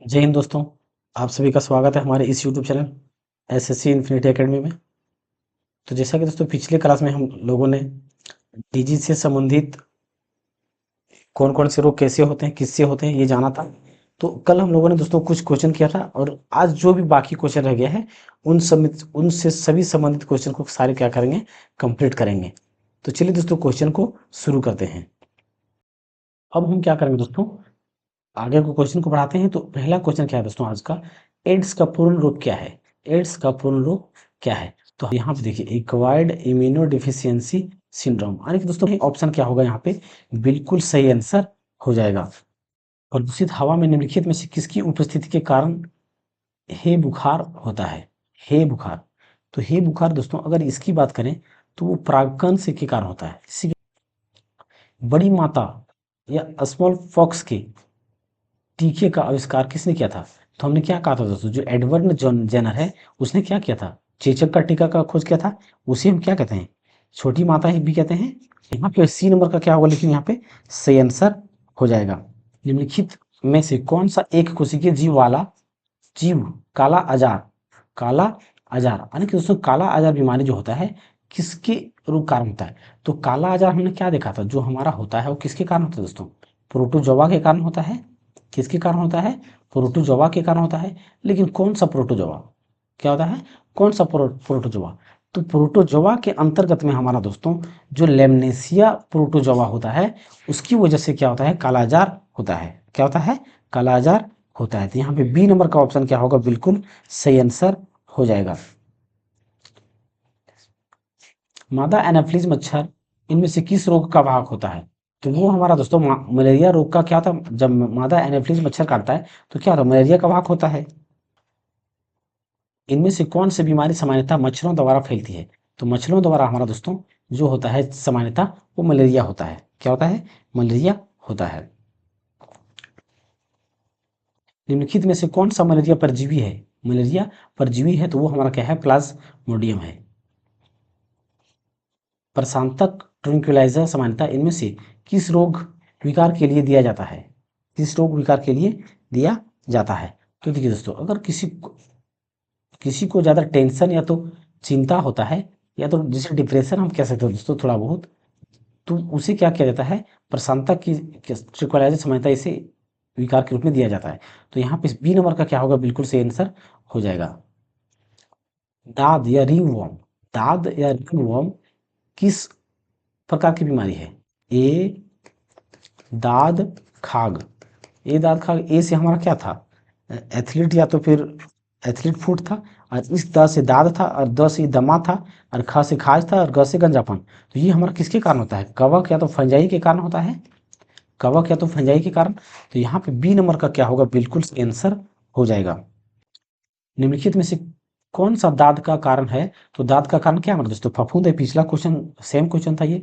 जय हिंद दोस्तों। आप सभी का स्वागत है हमारे इस YouTube channel SSC infinity academy में। तो जैसा कि दोस्तों पिछले क्लास में हम लोगों ने डिजीज से संबंधित कौन कौन से रोग कैसे होते हैं, किससे होते हैं, ये जाना था। तो कल हम लोगों ने दोस्तों कुछ क्वेश्चन किया था और आज जो भी बाकी क्वेश्चन रह गया है उनसे सभी संबंधित क्वेश्चन को सारे क्या करेंगे, कंप्लीट करेंगे। तो चलिए दोस्तों क्वेश्चन को शुरू करते हैं। अब हम क्या करेंगे दोस्तों, आगे को क्वेश्चन को बढ़ाते हैं। तो पहला क्वेश्चन क्या है दोस्तों आज का, एड्स का पूर्ण रूप क्या है? एड्स का पूर्ण रूप क्या है? तो यहाँ पे देखिए एक्वायर्ड इम्यूनोडिफिशियंसी सिंड्रोम, यानी कि दोस्तों ऑप्शन क्या होगा यहाँ पे, बिल्कुल सही आंसर हो जाएगा। प्रदूषित हवा में निम्नलिखित में से किसकी उपस्थिति के कारण हे बुखार होता है? हे बुखार, तो हे बुखार दोस्तों अगर इसकी बात करें तो वो परागकण से के कारण होता है। इसी बड़ी माता या स्मॉल पॉक्स के टीके का आविष्कार किसने किया था? तो हमने क्या कहा था दोस्तों, जो एडवर्ड जेनर है उसने क्या किया था, चेचक का टीका का खोज किया था। उसे हम क्या कहते हैं, छोटी माता ही भी कहते हैं। यहाँ पे सी नंबर का क्या होगा, लेकिन यहाँ पे सही आंसर हो जाएगा। निम्नलिखित में से कौन सा एक कोशिकीय जीव वाला जीव काला आजार, काला आजार यानी कि दोस्तों काला आजार बीमारी जो होता है किसके रोग कारण होता है? तो काला आजार हमने क्या देखा था, जो हमारा होता है वो किसके कारण होता है दोस्तों, प्रोटोजोआ के कारण होता है। किसके कारण होता है? प्रोटोजोआ के कारण होता है। लेकिन कौन सा प्रोटोजोआ, क्या होता है, कौन सा प्रोटोजोआ? तो प्रोटोजोआ के अंतर्गत में हमारा दोस्तों जो लेमनेसिया प्रोटोजोआ होता है उसकी वजह से क्या होता है, कालाजार होता है। क्या होता है, कालाजार होता है। तो यहाँ पे बी नंबर का ऑप्शन क्या होगा, बिल्कुल सही आंसर हो जाएगा। मादा एनाफिलीज मच्छर इनमें से किस रोग का वाहक होता है? तो वो हमारा दोस्तों मलेरिया रोग का क्या था, जब मादा एनाफिलीज मच्छर काटता है तो क्या होता है, मलेरिया का वाहक होता है। इनमें से कौन सी बीमारी सामान्यतः मच्छरों द्वारा फैलती है? तो मच्छरों द्वारा हमारा दोस्तों जो होता है सामान्यतः वो मलेरिया होता है। क्या होता है, मलेरिया होता है। निम्नलिखित में से कौन सा मलेरिया परजीवी है? मलेरिया परजीवी है तो वो हमारा क्या है, प्लाज्मोडियम है। प्रशांतक ट्रैंक्विलाइजर सामान्यतः इनमें से किस रोग विकार के लिए दिया जाता है? किस रोग विकार के लिए दिया जाता है? तो देखिए दोस्तों अगर किसी को ज़्यादा टेंशन या तो चिंता होता है, या तो जिसे डिप्रेशन हम कह सकते हैं दोस्तों थोड़ा बहुत, तो उसे क्या किया जाता है, प्रशांतक की ट्रैंक्विलाइजर सामान्यतः इसे विकार के रूप में दिया जाता है। तो यहाँ पे बी नंबर का क्या होगा, बिल्कुल सही आंसर हो जाएगा। दाद या रिंगवॉर्म, दाद या रिंगवॉर्म किस प्रकार की बीमारी है? ए दाद खाग, ए दाद खाग, ए से हमारा क्या था, एथलीट या तो फिर एथलीट फूट था, और इस द से दाद था, और द से दमा था, और ख से खाज था, और ग से गंजापन। तो ये हमारा किसके कारण होता है, कवक या तो फंजाई के कारण होता है, कवक या तो फंजाई के कारण। तो यहाँ पे बी नंबर का क्या होगा, बिल्कुल आंसर हो जाएगा। निम्नलिखित में से कौन सा दाद का कारण है? तो दाद का कारण क्या हमारा दोस्तों, फफूंद है। पिछला क्वेश्चन सेम क्वेश्चन था ये।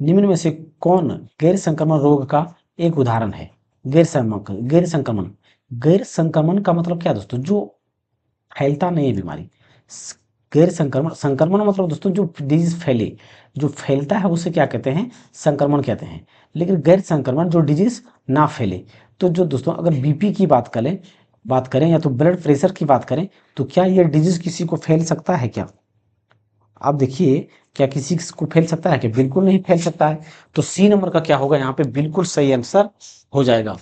निम्न में से कौन गैर संक्रमण रोग का एक उदाहरण है? गैर संक्रमण, गैर संक्रमण का मतलब क्या दोस्तों, जो फैलता नहीं है बीमारी। गैर संक्रमण, संक्रमण मतलब दोस्तों जो डिजीज फैले, जो फैलता है उसे क्या कहते हैं, संक्रमण कहते हैं। लेकिन गैर संक्रमण जो डिजीज ना फैले, तो जो दोस्तों अगर बीपी की बात करें या तो ब्लड प्रेशर की बात करें, तो क्या ये डिजीज किसी को फैल सकता है क्या? आप देखिए, क्या किसी को फैल सकता है क्या? बिल्कुल नहीं फैल सकता है। तो सी नंबर का क्या होगा यहाँ पे, बिल्कुल सही आंसर हो जाएगा।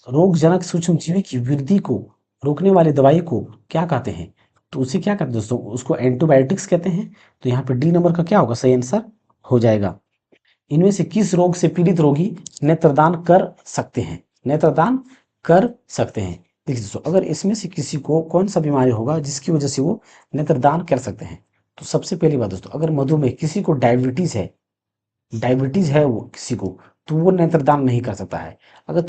रोगजनक सूक्ष्मजीवी की वृद्धि को रोकने वाली दवाई को क्या कहते हैं? तो उसे क्या कहते हैं दोस्तों, उसको एंटीबायोटिक्स कहते हैं। तो यहाँ पे डी नंबर का क्या होगा, सही आंसर हो जाएगा। इनमें से किस रोग से पीड़ित रोगी नेत्रदान कर सकते हैं? नेत्रदान कर सकते हैं। देखिए दोस्तों अगर इसमें से किसी को कौन सा बीमारी होगा जिसकी वजह से वो नेत्रदान कर सकते हैं, तो सबसे पहली बात दोस्तों, अगर मधुमेह, किसी को डायबिटीज है, डायबिटीज है वो किसी को, तो वो नेत्रदान नहीं कर सकता है। अगर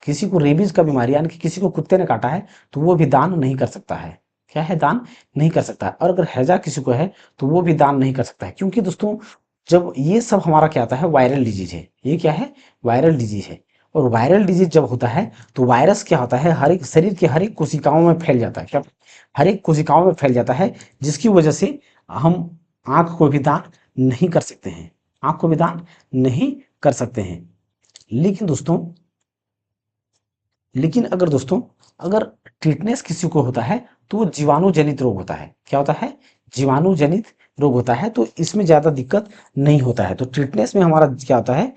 किसी को रेबीज का बीमारी यानी कि किसी को कुत्ते ने काटा है, तो वो भी दान नहीं कर सकता है। क्या है, दान नहीं कर सकता है। और अगर हैजा किसी को है तो वो भी दान नहीं कर सकता है, क्योंकि दोस्तों जब ये सब हमारा क्या आता है, वायरल डिजीज है। ये क्या है, वायरल डिजीज है। और वायरल डिजीज जब होता है तो वायरस क्या होता है, हर एक शरीर के हर एक कोशिकाओं में फैल जाता है। क्या, हर एक कोशिकाओं में फैल जाता है, जिसकी वजह से हम आंख को भी दान नहीं कर सकते हैं, आंख को भी दान नहीं कर सकते हैं। लेकिन दोस्तों, अगर दोस्तों, अगर टिटनेस किसी को होता है तो वो जीवाणु जनित रोग होता है। क्या होता है? जीवाणु जनित रोग होता है, तो इसमें ज्यादा दिक्कत नहीं होता है। तो टिटनेस में हमारा क्या होता है,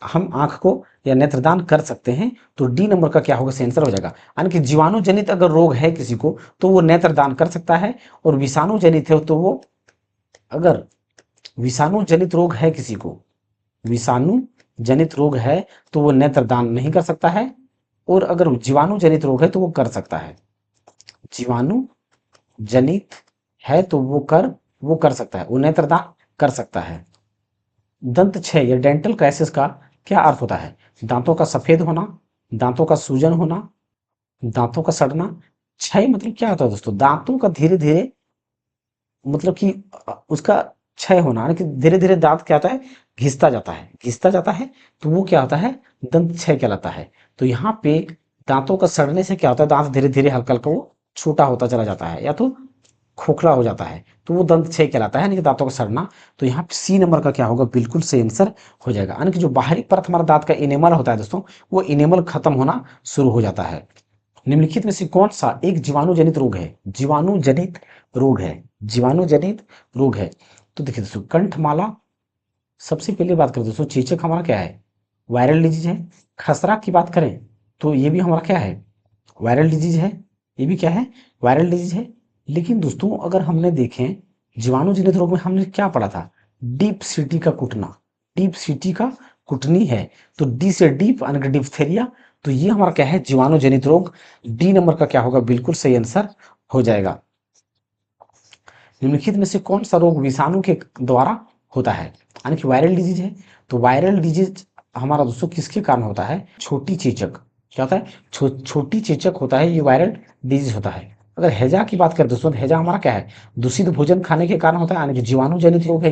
हम आंख को या नेत्रदान कर सकते हैं। तो डी नंबर का क्या होगा, सेंसर हो जाएगा। यानी कि जीवाणु जनित अगर रोग है किसी को तो वो नेत्रदान कर सकता है, और विषाणु जनित है तो वो, अगर विषाणु जनित रोग है किसी को, विषाणु जनित रोग है तो वो नेत्रदान नहीं कर सकता है, और अगर जीवाणु जनित रोग है तो वो कर सकता है। जीवाणु जनित है तो वो कर सकता है, वो नेत्रदान कर सकता है। दंत क्षय या डेंटल क्राइसिस का क्या अर्थ होता है? दांतों का सफेद होना, दांतों का सूजन होना, दांतों का सड़ना। क्षय मतलब क्या होता है दोस्तों? दांतों का धीरे धीरे, मतलब कि उसका क्षय होना, यानी कि धीरे धीरे दांत क्या होता है, घिसता जाता है, घिसता जाता है, तो वो क्या होता है, दंत क्षय कहलाता है। तो यहाँ पे दांतों का सड़ने से क्या होता है, दांत धीरे धीरे हल्का हल्का वो छोटा होता चला जाता है, या तो खोखला हो जाता है, तो वो दंत क्षय कहलाता है, यानी कि दांतों का सड़ना। तो यहाँ पे सी नंबर का क्या होगा, बिल्कुल सही आंसर हो जाएगा। यानी कि जो बाहरी परत हमारा दांत का इनेमल होता है दोस्तों, वो इनेमल खत्म होना शुरू हो जाता है। निम्नलिखित में से कौन सा एक जीवाणु जनित रोग है? जीवाणु जनित रोग है, जीवाणु जनित रोग है। तो देखिए दोस्तों, कंठमाला, सबसे पहले बात करें दोस्तों, चेचक हमारा क्या है, वायरल डिजीज है। खसरा की बात करें तो ये भी हमारा क्या है, वायरल डिजीज है। ये भी क्या है, वायरल डिजीज है। लेकिन दोस्तों, अगर हमने देखें जीवाणु जनित रोग में हमने क्या पढ़ा था, डीप सीटी का कुटना, डीप सीटी का कुटनी है। तो डी से डीप यानी कि डिप्थेरिया। तो ये हमारा क्या है, जीवाणु जनित रोग। डी नंबर का क्या होगा, बिल्कुल सही आंसर हो जाएगा। निम्नलिखित में से कौन सा रोग विषाणु के द्वारा होता है? यानी कि वायरल डिजीज है। तो वायरल डिजीज हमारा दोस्तों किसके कारण होता है, छोटी चेचक। क्या होता है, छोटी चेचक होता है, ये वायरल डिजीज होता है। अगर हैजा की बात करें दोस्तों, तो हैजा हमारा क्या है, दूषित भोजन खाने के कारण होता है, यानी कि जीवाणु जनित रोग है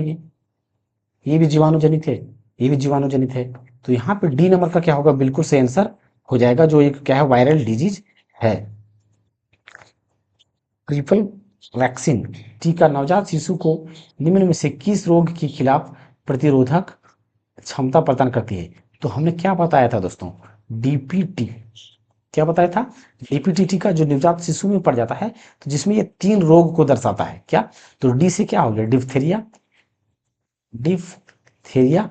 ये भी जीवाणु जनित है, ये भी जीवाणु जनित है। तो यहाँ पे डी नंबर का क्या होगा, बिल्कुल सही आंसर हो जाएगा, जो एक क्या है, वायरल डिजीज है। ट्रिपल वैक्सीन टीका नवजात शिशु को निम्न में से किस रोग के खिलाफ प्रतिरोधक क्षमता प्रदान करती है? तो हमने क्या बताया था दोस्तों, डीपीटी। क्या बताया था, डीपीटी टीका जो नवजात शिशु में पड़ जाता है, तो जिसमें ये 3 रोग को दर्शाता है। क्या? तो डी से क्या हो गया, डिप्थेरिया, डिप्थेरिया,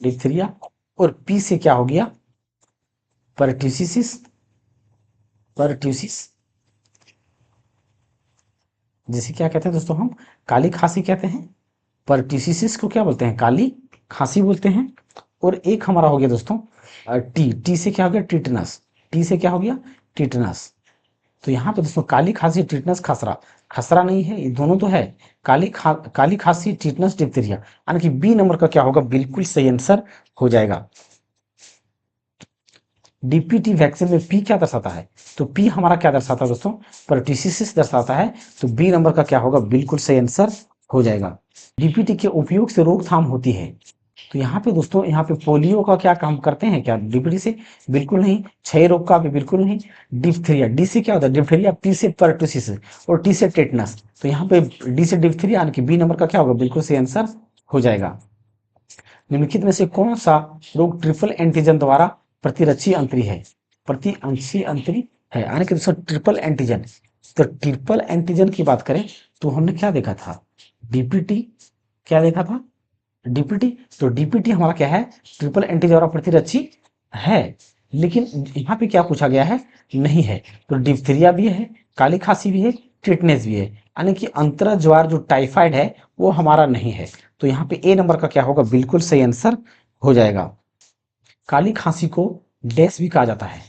डिप्थेरिया। और पी से क्या हो गया, परट्यूसिस, परट्यूसिस। जिसे क्या कहते हैं दोस्तों, हम काली खांसी कहते हैं। परट्यूसिस को क्या बोलते हैं, काली खांसी बोलते हैं। और एक हमारा हो गया दोस्तों टी, टी से क्या हो गया, टिटनस, टी से क्या हो गया, टिटनस। तो यहाँ पे दोस्तों काली खांसी, टिटनस, खसरा, खसरा नहीं है, ये दोनों तो है। काली खांसी, टिटनस, डिप्थीरिया, यानी कि बी नंबर का क्या होगा, बिल्कुल सही आंसर हो जाएगा। डीपीटी वैक्सीन में पी क्या दर्शाता है? तो पी हमारा क्या दर्शाता है दोस्तों, परट्यूसिस दर्शाता है। तो बी नंबर का क्या होगा, बिल्कुल सही आंसर हो जाएगा। डीपीटी के उपयोग से रोकथाम होती है। तो यहाँ पे दोस्तों, यहाँ पे पोलियो का क्या काम करते हैं क्या डीपीटी से? बिल्कुल नहीं। क्षय रोग का भी बिल्कुल नहीं। डिप्थीरिया, डी से क्या होता है, डिप्थीरिया, पी से परट्यूसिस, और टी से टेटनस। तो यहाँ पे डी से डिप्थीरिया, यानी कि बी नंबर का क्या होगा, बिल्कुल सही आंसर हो जाएगा। निम्नलिखित में से कौन सा रोग ट्रिपल एंटीजन द्वारा प्रतिरक्षी अंतरी है? प्रतिअंशी अंतरी है, यानी कि दोस्तों ट्रिपल एंटीजन। तो ट्रिपल एंटीजन की बात करें तो हमने क्या देखा था, डीपीटी, क्या देखा था, डीपीटी। तो डीपीटी हमारा क्या है, ट्रिपल एंटीजन द्वारा प्रतिरक्षी है। लेकिन यहाँ पे क्या पूछा गया है, नहीं है। तो डिप्थीरिया भी है, काली खांसी भी है, टिटनेस भी है, यानी कि अंतरा ज्वार जो टाइफाइड है वो हमारा नहीं है। तो यहाँ पे ए नंबर का क्या होगा, बिल्कुल सही आंसर हो जाएगा। काली खांसी को डैश भी कहा जाता है,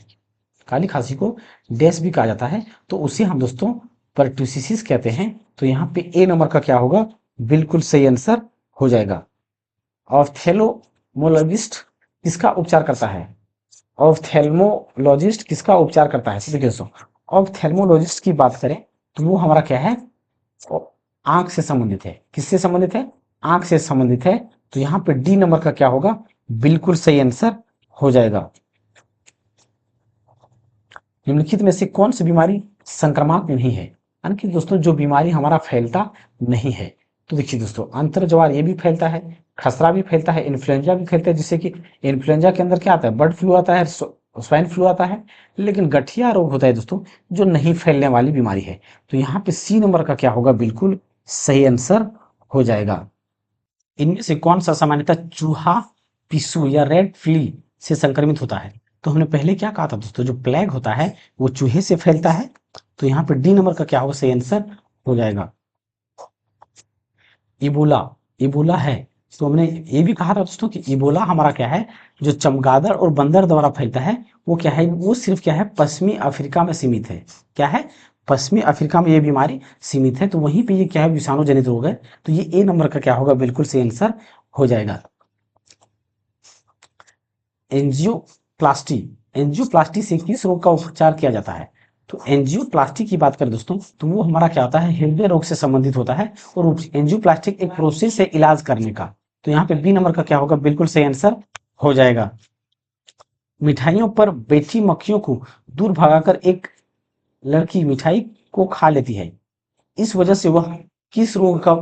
काली खांसी को डैश भी कहा जाता है, तो उसे हम दोस्तों परट्यूसिस कहते हैं। तो यहाँ पे ए नंबर का क्या होगा, बिल्कुल सही आंसर हो जाएगा। ऑप्थेल्मोलॉजिस्ट किसका उपचार करता है? ऑप्थेल्मोलॉजिस्ट किसका उपचार करता है? देखिए दोस्तों, ऑप्थेल्मोलॉजिस्ट की बात करें तो वो हमारा क्या है, आंख से संबंधित है। किससे संबंधित है, आंख से संबंधित है। तो यहाँ पे डी नंबर का क्या होगा, बिल्कुल सही आंसर हो जाएगा। निम्नलिखित में से कौन सी बीमारी संक्रामक नहीं है? यानी कि दोस्तों जो बीमारी हमारा फैलता नहीं है। तो देखिए दोस्तों, अंतर ये भी फैलता है, खसरा भी फैलता है, इन्फ्लुएंजा भी फैलता है, जिससे कि इन्फ्लुएंजा के अंदर क्या आता है, बर्ड फ्लू आता है, स्वाइन फ्लू आता है। लेकिन गठिया रोग होता है दोस्तों, जो नहीं फैलने वाली बीमारी है। तो यहाँ पे सी नंबर का क्या होगा, बिल्कुल सही आंसर हो जाएगा। इनमें से कौन सा सामान्यतः चूहा, पिस्सू या रेड फ्ली से संक्रमित होता है? तो हमने पहले क्या कहा था दोस्तों, जो प्लेग होता है वो चूहे से फैलता है। तो यहाँ पे डी नंबर का क्या होगा, सही आंसर हो जाएगा। इबोला, इबोला है, तो हमने ये भी कहा था दोस्तों कि इबोला हमारा क्या है, जो चमगादड़ और बंदर द्वारा फैलता है। वो क्या है, वो सिर्फ क्या है, पश्चिमी अफ्रीका में सीमित है। क्या है, पश्चिमी अफ्रीका में ये बीमारी सीमित है। तो वहीं पे ये क्या है, विषाणु जनित रोग है। तो ये ए नंबर का क्या होगा, बिल्कुल सही आंसर हो जाएगा। एंजियोप्लास्टी, एंजियोप्लास्टी से किस रोग का उपचार किया जाता है? तो एंजियोप्लास्टी की बात करें दोस्तों, तो वो हमारा क्या होता है, हृदय रोग से संबंधित होता है। और एंजियोप्लास्टिक एक प्रोसेस है इलाज करने का। तो यहाँ पे बी नंबर का क्या होगा, बिल्कुल सही आंसर हो जाएगा। मिठाइयों पर बैठी मक्खियों को दूर भगाकर एक लड़की मिठाई को खा लेती है, इस वजह से वह किस रोग का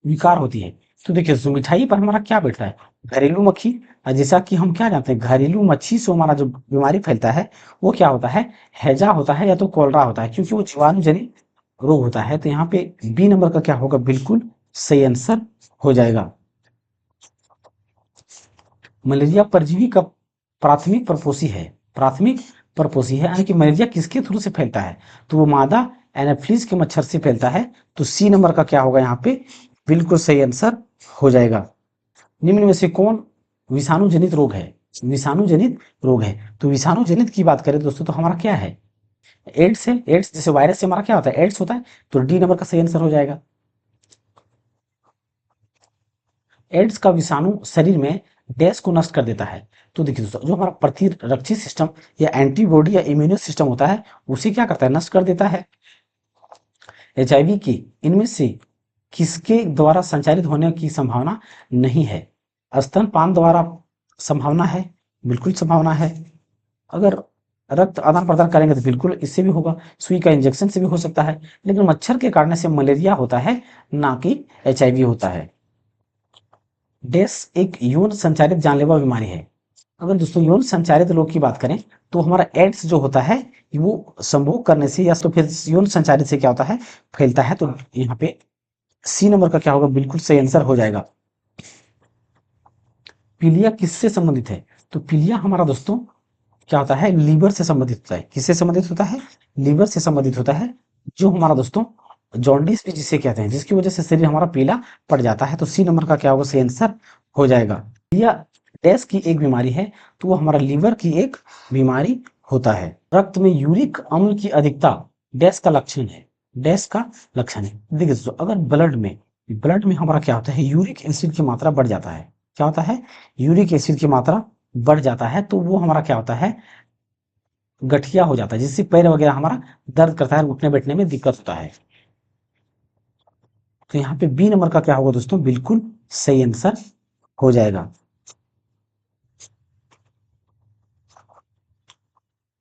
विकार होती है? तो देखिए दोस्तों, मिठाई पर हमारा क्या बैठता है, घरेलू मक्खी। और जैसा कि हम क्या जानते हैं, घरेलू मच्छी से हमारा जो बीमारी फैलता है वो क्या होता है, हैजा होता है या तो कॉलरा होता है, क्योंकि वो जीवाणु जनित रोग होता है। तो यहाँ पे बी नंबर का क्या होगा, बिल्कुल सही आंसर हो जाएगा। मलेरिया परजीवी का प्राथमिक प्रपोषी है, प्राथमिक प्रपोषी है, यानी कि मलेरिया किसके थ्रू से फैलता है? तो वो मादा एनाफिलीज के मच्छर से फैलता है। तो सी नंबर का क्या होगा, यहाँ पे बिल्कुल सही आंसर हो जाएगा। निम्न में से कौन विषाणु जनित रोग है? विषाणु जनित रोग है। तो विषाणु जनित की बात करें दोस्तों, तो हमारा क्या है, एड्स है। एड्स जैसे वायरस से हमारा क्या होता है, एड्स होता है। तो डी नंबर का सही आंसर हो जाएगा। एड्स का विषाणु शरीर में डैश को नष्ट कर देता है। तो देखिए दोस्तों, जो हमारा प्रतिरक्षी सिस्टम या एंटीबॉडी या इम्यून सिस्टम होता है, उसे क्या करता है, नष्ट कर देता है। एचआईवी की इनमें से किसके द्वारा संचारित होने की संभावना नहीं है? स्तनपान द्वारा संभावना है, बिल्कुल संभावना है। अगर रक्त आदान प्रदान करेंगे तो बिल्कुल इससे भी होगा, सुई का इंजेक्शन से भी हो सकता है। लेकिन मच्छर के काटने से मलेरिया होता है, ना कि एचआईवी होता है। डेस एक यौन संचारित जानलेवा बीमारी है। अगर दोस्तों यौन संचारित रोग की बात करें, तो हमारा एड्स जो होता है वो संभोग करने से या तो फिर यौन संचारित से क्या होता है, फैलता है। तो यहाँ पे सी नंबर का क्या होगा, बिल्कुल सही आंसर हो जाएगा। पीलिया किससे संबंधित है? तो पीलिया हमारा दोस्तों क्या होता है, लीवर से संबंधित होता है। किससे संबंधित होता है, लीवर से संबंधित होता है। जो हमारा दोस्तों जॉन्डिस भी जिसे कहते हैं, जिसकी वजह से शरीर हमारा पीला पड़ जाता है। तो सी नंबर का क्या होगा, सही आंसर हो जाएगा। पीलिया डैश की एक बीमारी है, तो वो हमारा लीवर की एक बीमारी होता है। रक्त में यूरिक अम्ल की अधिकता डैश का लक्षण है, डैश का लक्षण है। देखिए दोस्तों, अगर ब्लड में हमारा क्या होता है, यूरिक एसिड की मात्रा बढ़ जाता है। क्या होता है, यूरिक एसिड की मात्रा बढ़ जाता है, तो वो हमारा क्या होता है, गठिया हो जाता है, जिससे पैर वगैरह हमारा दर्द करता है, उठने बैठने में दिक्कत होता है। तो यहाँ पे बी नंबर का क्या होगा दोस्तों, बिल्कुल सही आंसर हो जाएगा।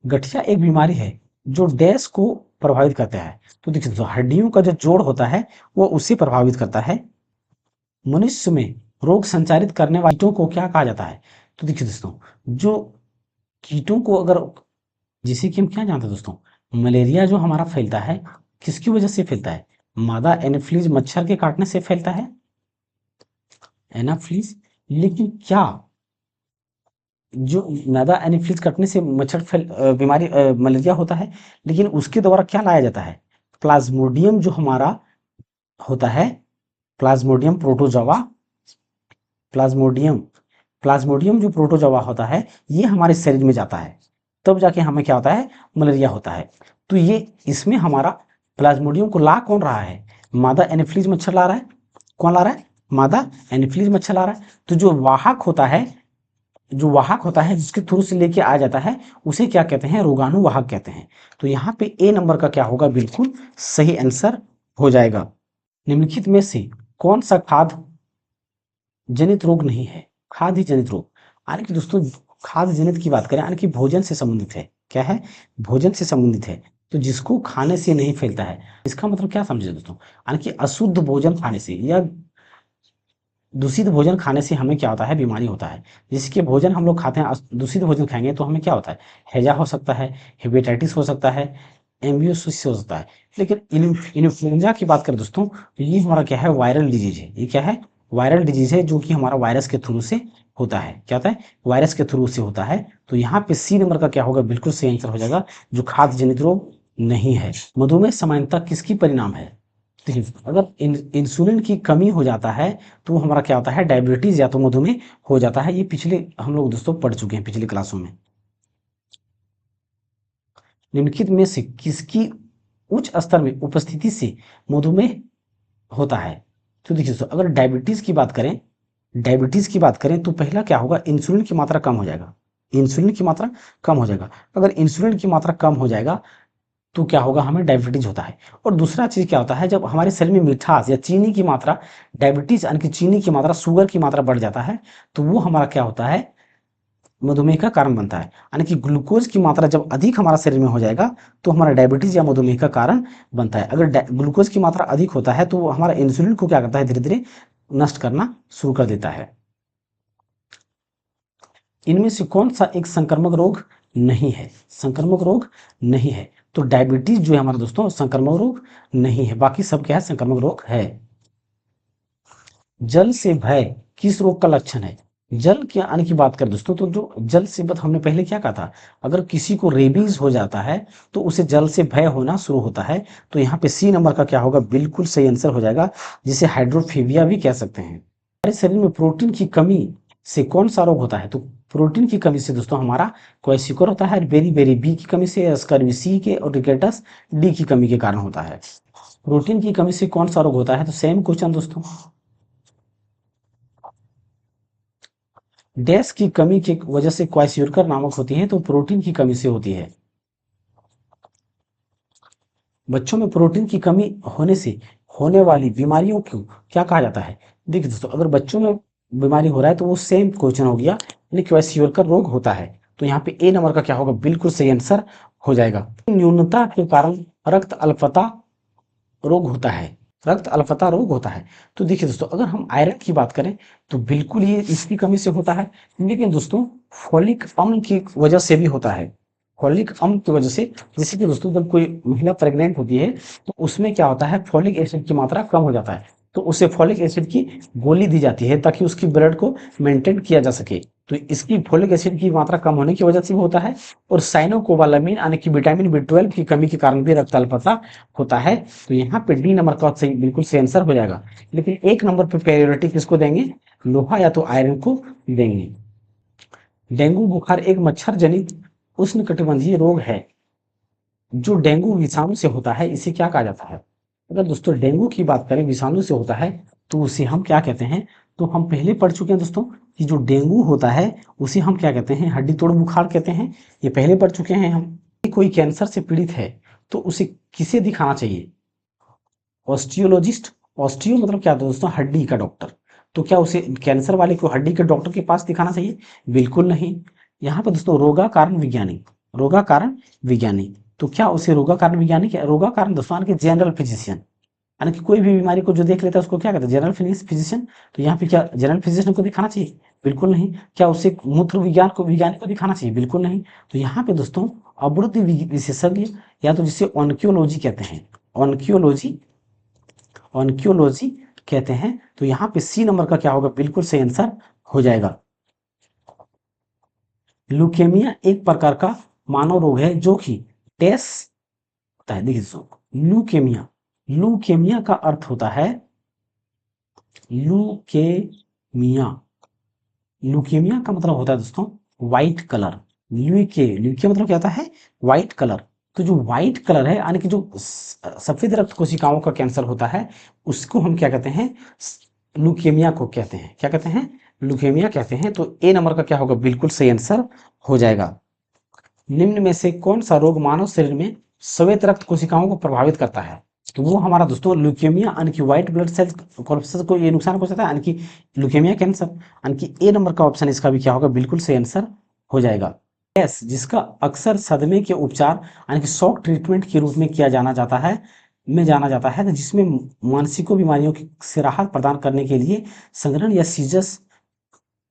गठिया एक बीमारी है जो डैश को प्रभावित करता है। तो देखिए दोस्तों, हड्डियों का जो जोड़ होता है वो उसे प्रभावित करता है। मनुष्य में रोग संचारित करने वाले कीटों को क्या कहा जाता है? तो देखिए दोस्तों, जो कीटों को अगर, जैसे कि हम क्या जानते हैं दोस्तों, मलेरिया जो हमारा फैलता है किसकी वजह से फैलता है, मादा एनाफिलीज मच्छर के काटने से फैलता है, एनाफिलीज। लेकिन क्या जो मादा एनाफिलीज काटने से मच्छर बीमारी मलेरिया होता है, लेकिन उसके द्वारा क्या लाया जाता है, प्लाज्मोडियम जो हमारा होता है, प्लाज्मोडियम प्रोटोजोआ, प्लाज्मोडियम प्लाज्मोडियम जो प्रोटोजोआ होता है, ये हमारे शरीर में जाता है, तब जाके हमें क्या होता है, मलेरिया होता है। तो ये इसमें हमारा प्लाज्मोडियम को ला कौन रहा है, मादा एनाफिलीज मच्छर ला रहा है। कौन ला रहा है, मादा एनाफिलीज मच्छर ला रहा है। तो जो वाहक होता है जिसके थ्रू से लेके आ जाता है, उसे क्या कहते हैं, रोगाणु वाहक कहते हैं। तो यहाँ पे ए नंबर का क्या होगा, बिल्कुल सही आंसर हो जाएगा। निम्नलिखित में से कौन सा खाद्य जनित रोग नहीं है, खाद्य जनित रोग, यानी कि दोस्तों खाद्य जनित की बात करें, यानी कि भोजन से संबंधित है। क्या है, भोजन से संबंधित है। तो जिसको खाने से नहीं फैलता है, इसका मतलब क्या समझे दोस्तों, यानी कि अशुद्ध भोजन खाने से या दूषित भोजन खाने से हमें क्या होता है, बीमारी होता है। जैसे कि भोजन हम लोग खाते हैं, दूषित भोजन खाएंगे तो हमें क्या होता है, हैजा हो सकता है, हेपेटाइटिस हो सकता है, एम्बियोसिस हो सकता है। लेकिन इन्फ्लुएंजा की बात करें दोस्तों, तो ये हमारा क्या है, वायरल डिजीज है। ये क्या है, वायरल डिजीज है, जो कि हमारा वायरस के थ्रू से होता है। क्या होता है, वायरस के थ्रू से होता है। तो यहाँ पे सी नंबर का क्या होगा, बिल्कुल सही आंसर हो जाएगा, जो खाद्य जनित रोग नहीं है। मधुमेह सामान्यतः किसकी परिणाम है। देखिए, अगर इंसुलिन की कमी हो जाता है तो हमारा क्या होता है, डायबिटीज या तो मधुमेह हो जाता है। ये पिछले हम लोग दोस्तों पढ़ चुके हैं पिछली क्लासों में। निम्नलिखित में से किसकी उच्च स्तर में उपस्थिति से मधुमेह होता है। तो देखिए दोस्तों, अगर डायबिटीज की बात करें तो पहला क्या होगा, इंसुलिन की मात्रा कम हो जाएगा। इंसुलिन की मात्रा कम हो जाएगा। अगर इंसुलिन की मात्रा कम हो जाएगा तो क्या होगा, हमें डायबिटीज होता है। और दूसरा चीज क्या होता है, जब हमारे शरीर में मिठास या चीनी की मात्रा, डायबिटीज यानी कि चीनी की मात्रा, शुगर की मात्रा बढ़ जाता है, तो वो हमारा क्या होता है, मधुमेह का कारण बनता है। यानी कि ग्लूकोज की मात्रा जब अधिक हमारा शरीर में हो जाएगा तो हमारा डायबिटीज या मधुमेह का कारण बनता है। अगर ग्लूकोज की मात्रा अधिक होता है तो वो हमारा इंसुलिन को क्या करता है, धीरे धीरे नष्ट करना शुरू कर देता है। इनमें से कौन सा एक संक्रामक रोग नहीं है, संक्रामक रोग नहीं है। तो डायबिटीज जो है हमारा दोस्तों, संक्रामक रोग नहीं है। बाकी सब क्या है, संक्रामक रोग है। जल से भय किस रोग का लक्षण है। जल के आने की बात करें दोस्तों, तो जो जल से बत हमने पहले क्या कहा था, अगर किसी को रेबीज हो जाता है तो उसे जल से भय होना शुरू होता है। तो यहाँ पे सी नंबर का क्या होगा, बिल्कुल सही आंसर हो जाएगा, जिसे हाइड्रोफीबिया भी कह सकते हैं। हमारे शरीर में प्रोटीन की कमी से कौन सा रोग होता है। तो प्रोटीन की कमी से दोस्तों हमारा क्वेसिकर होता है, बेरी बेरी बी की कमी से, स्कर्वी सी के, और रिकेटस डी की कमी के कारण होता है। प्रोटीन की कमी से कौन सा रोग होता है, तो सेम क्वेश्चन दोस्तों। डैश की कमी की वजह से क्वाइसियोरकर नामक होती है, तो प्रोटीन की कमी से होती है। बच्चों में प्रोटीन की कमी होने से होने वाली बीमारियों को क्या कहा जाता है। देखिए दोस्तों, अगर बच्चों में बीमारी हो रहा है तो वो सेम क्वेश्चन हो गया, यानी क्वाइसियोरकर रोग होता है। तो यहाँ पे ए नंबर का क्या होगा, बिल्कुल सही आंसर हो जाएगा। न्यूनता के कारण रक्त अल्पता रोग होता है, रक्त अल्पता रोग होता है। तो देखिए दोस्तों, अगर हम आयरन की बात करें तो बिल्कुल ये इसकी कमी से होता है। लेकिन दोस्तों, फोलिक अम्ल की वजह से भी होता है। फोलिक अम्ल की वजह से, जैसे कि दोस्तों जब कोई महिला प्रेग्नेंट होती है तो उसमें क्या होता है, फोलिक एसिड की मात्रा कम हो जाता है, तो उसे फोलिक एसिड की गोली दी जाती है ताकि उसकी ब्लड को मेंटेन किया जा सके। तो इसकी फोलिक एसिड की मात्रा कम होने की वजह से भी होता है। और साइनोकोबालामिन यानी कि विटामिन बी 12 की कमी के कारण भी रक्त अल्पता होता है। तो यहाँ पे डी नंबर का सही, बिल्कुल सही आंसर हो जाएगा। लेकिन एक नंबर पे प्रायोरिटी किसको देंगे, लोहा या तो आयरन को देंगे। डेंगू बुखार एक मच्छर जनित उष्णकटिबंधीय रोग है जो डेंगू विषाणु से होता है, इसे क्या कहा जाता है। अगर दोस्तों डेंगू की बात करें, विषाणु से होता है, तो उसे हम क्या कहते हैं, तो हम पहले पढ़ चुके हैं दोस्तों कि जो डेंगू होता है उसे हम क्या कहते हैं, हड्डी तोड़ बुखार कहते हैं। ये पहले पढ़ चुके हैं हम। कोई कैंसर से पीड़ित है तो उसे किसे दिखाना चाहिए, ऑस्टियोलॉजिस्ट। ऑस्टियो मतलब क्या दोस्तों, हड्डी का डॉक्टर। तो क्या उसे कैंसर वाले को हड्डी के डॉक्टर के पास दिखाना चाहिए, बिल्कुल नहीं। यहाँ पर दोस्तों रोगा कारण विज्ञानी, रोगा कारण विज्ञानी, तो क्या उसे रोगा कारण विज्ञानी, क्या रोगा कारण दोस्तों यानी कि जनरल फिजिशियन, यानी कि कोई भी बीमारी को जो देख लेता है उसको क्या कहते हैं, जनरल फिजिशियन। तो यहाँ पे क्या जनरल फिजिशियन को दिखाना चाहिए, बिल्कुल नहीं। क्या उसे मूत्र विज्ञान को विज्ञानी को दिखाना चाहिए, बिल्कुल नहीं। तो यहाँ पे दोस्तों अवृद्धि विशेषज्ञ, या तो जिसे ऑनक्योलॉजी कहते हैं, ऑनक्योलॉजी, ऑनक्योलॉजी कहते हैं। तो यहाँ पे सी नंबर का क्या होगा, बिल्कुल सही आंसर हो जाएगा। ल्यूकेमिया एक प्रकार का मानव रोग है जो कि टेस होता है। देखिए दोस्तों, ल्यूकेमिया, ल्यूकेमिया का अर्थ होता है, ल्यूकेमिया, ल्यूकेमिया का मतलब होता है दोस्तों व्हाइट कलर। ल्यूके मतलब क्या होता है, व्हाइट कलर। तो जो व्हाइट कलर है यानी कि जो सफेद रक्त कोशिकाओं का कैंसर होता है, उसको हम क्या कहते हैं, ल्यूकेमिया को कहते हैं। क्या कहते हैं, ल्यूकेमिया कहते हैं। तो ए नंबर का क्या होगा, बिल्कुल सही आंसर हो जाएगा। निम्न में से कौन सा रोग मानव शरीर में श्वेत रक्त कोशिकाओं को प्रभावित करता है। तो वो हमारा दोस्तों ल्यूकेमिया यानी कि व्हाइट ब्लड सेल कॉर्पसेस को ये नुकसान पहुंचाता है, यानी कि ल्यूकेमिया कैंसर। यानी कि ए नंबर का ऑप्शन इसका भी क्या होगा, बिल्कुल सही आंसर हो जाएगा। गैस जिसका अक्सर सदमे के उपचार यानी कि शॉक ट्रीटमेंट के रूप में किया जाना जाता है, में जाना जाता है, जिसमें मानसिकों बीमारियों से राहत प्रदान करने के लिए संग्रहण या सीजस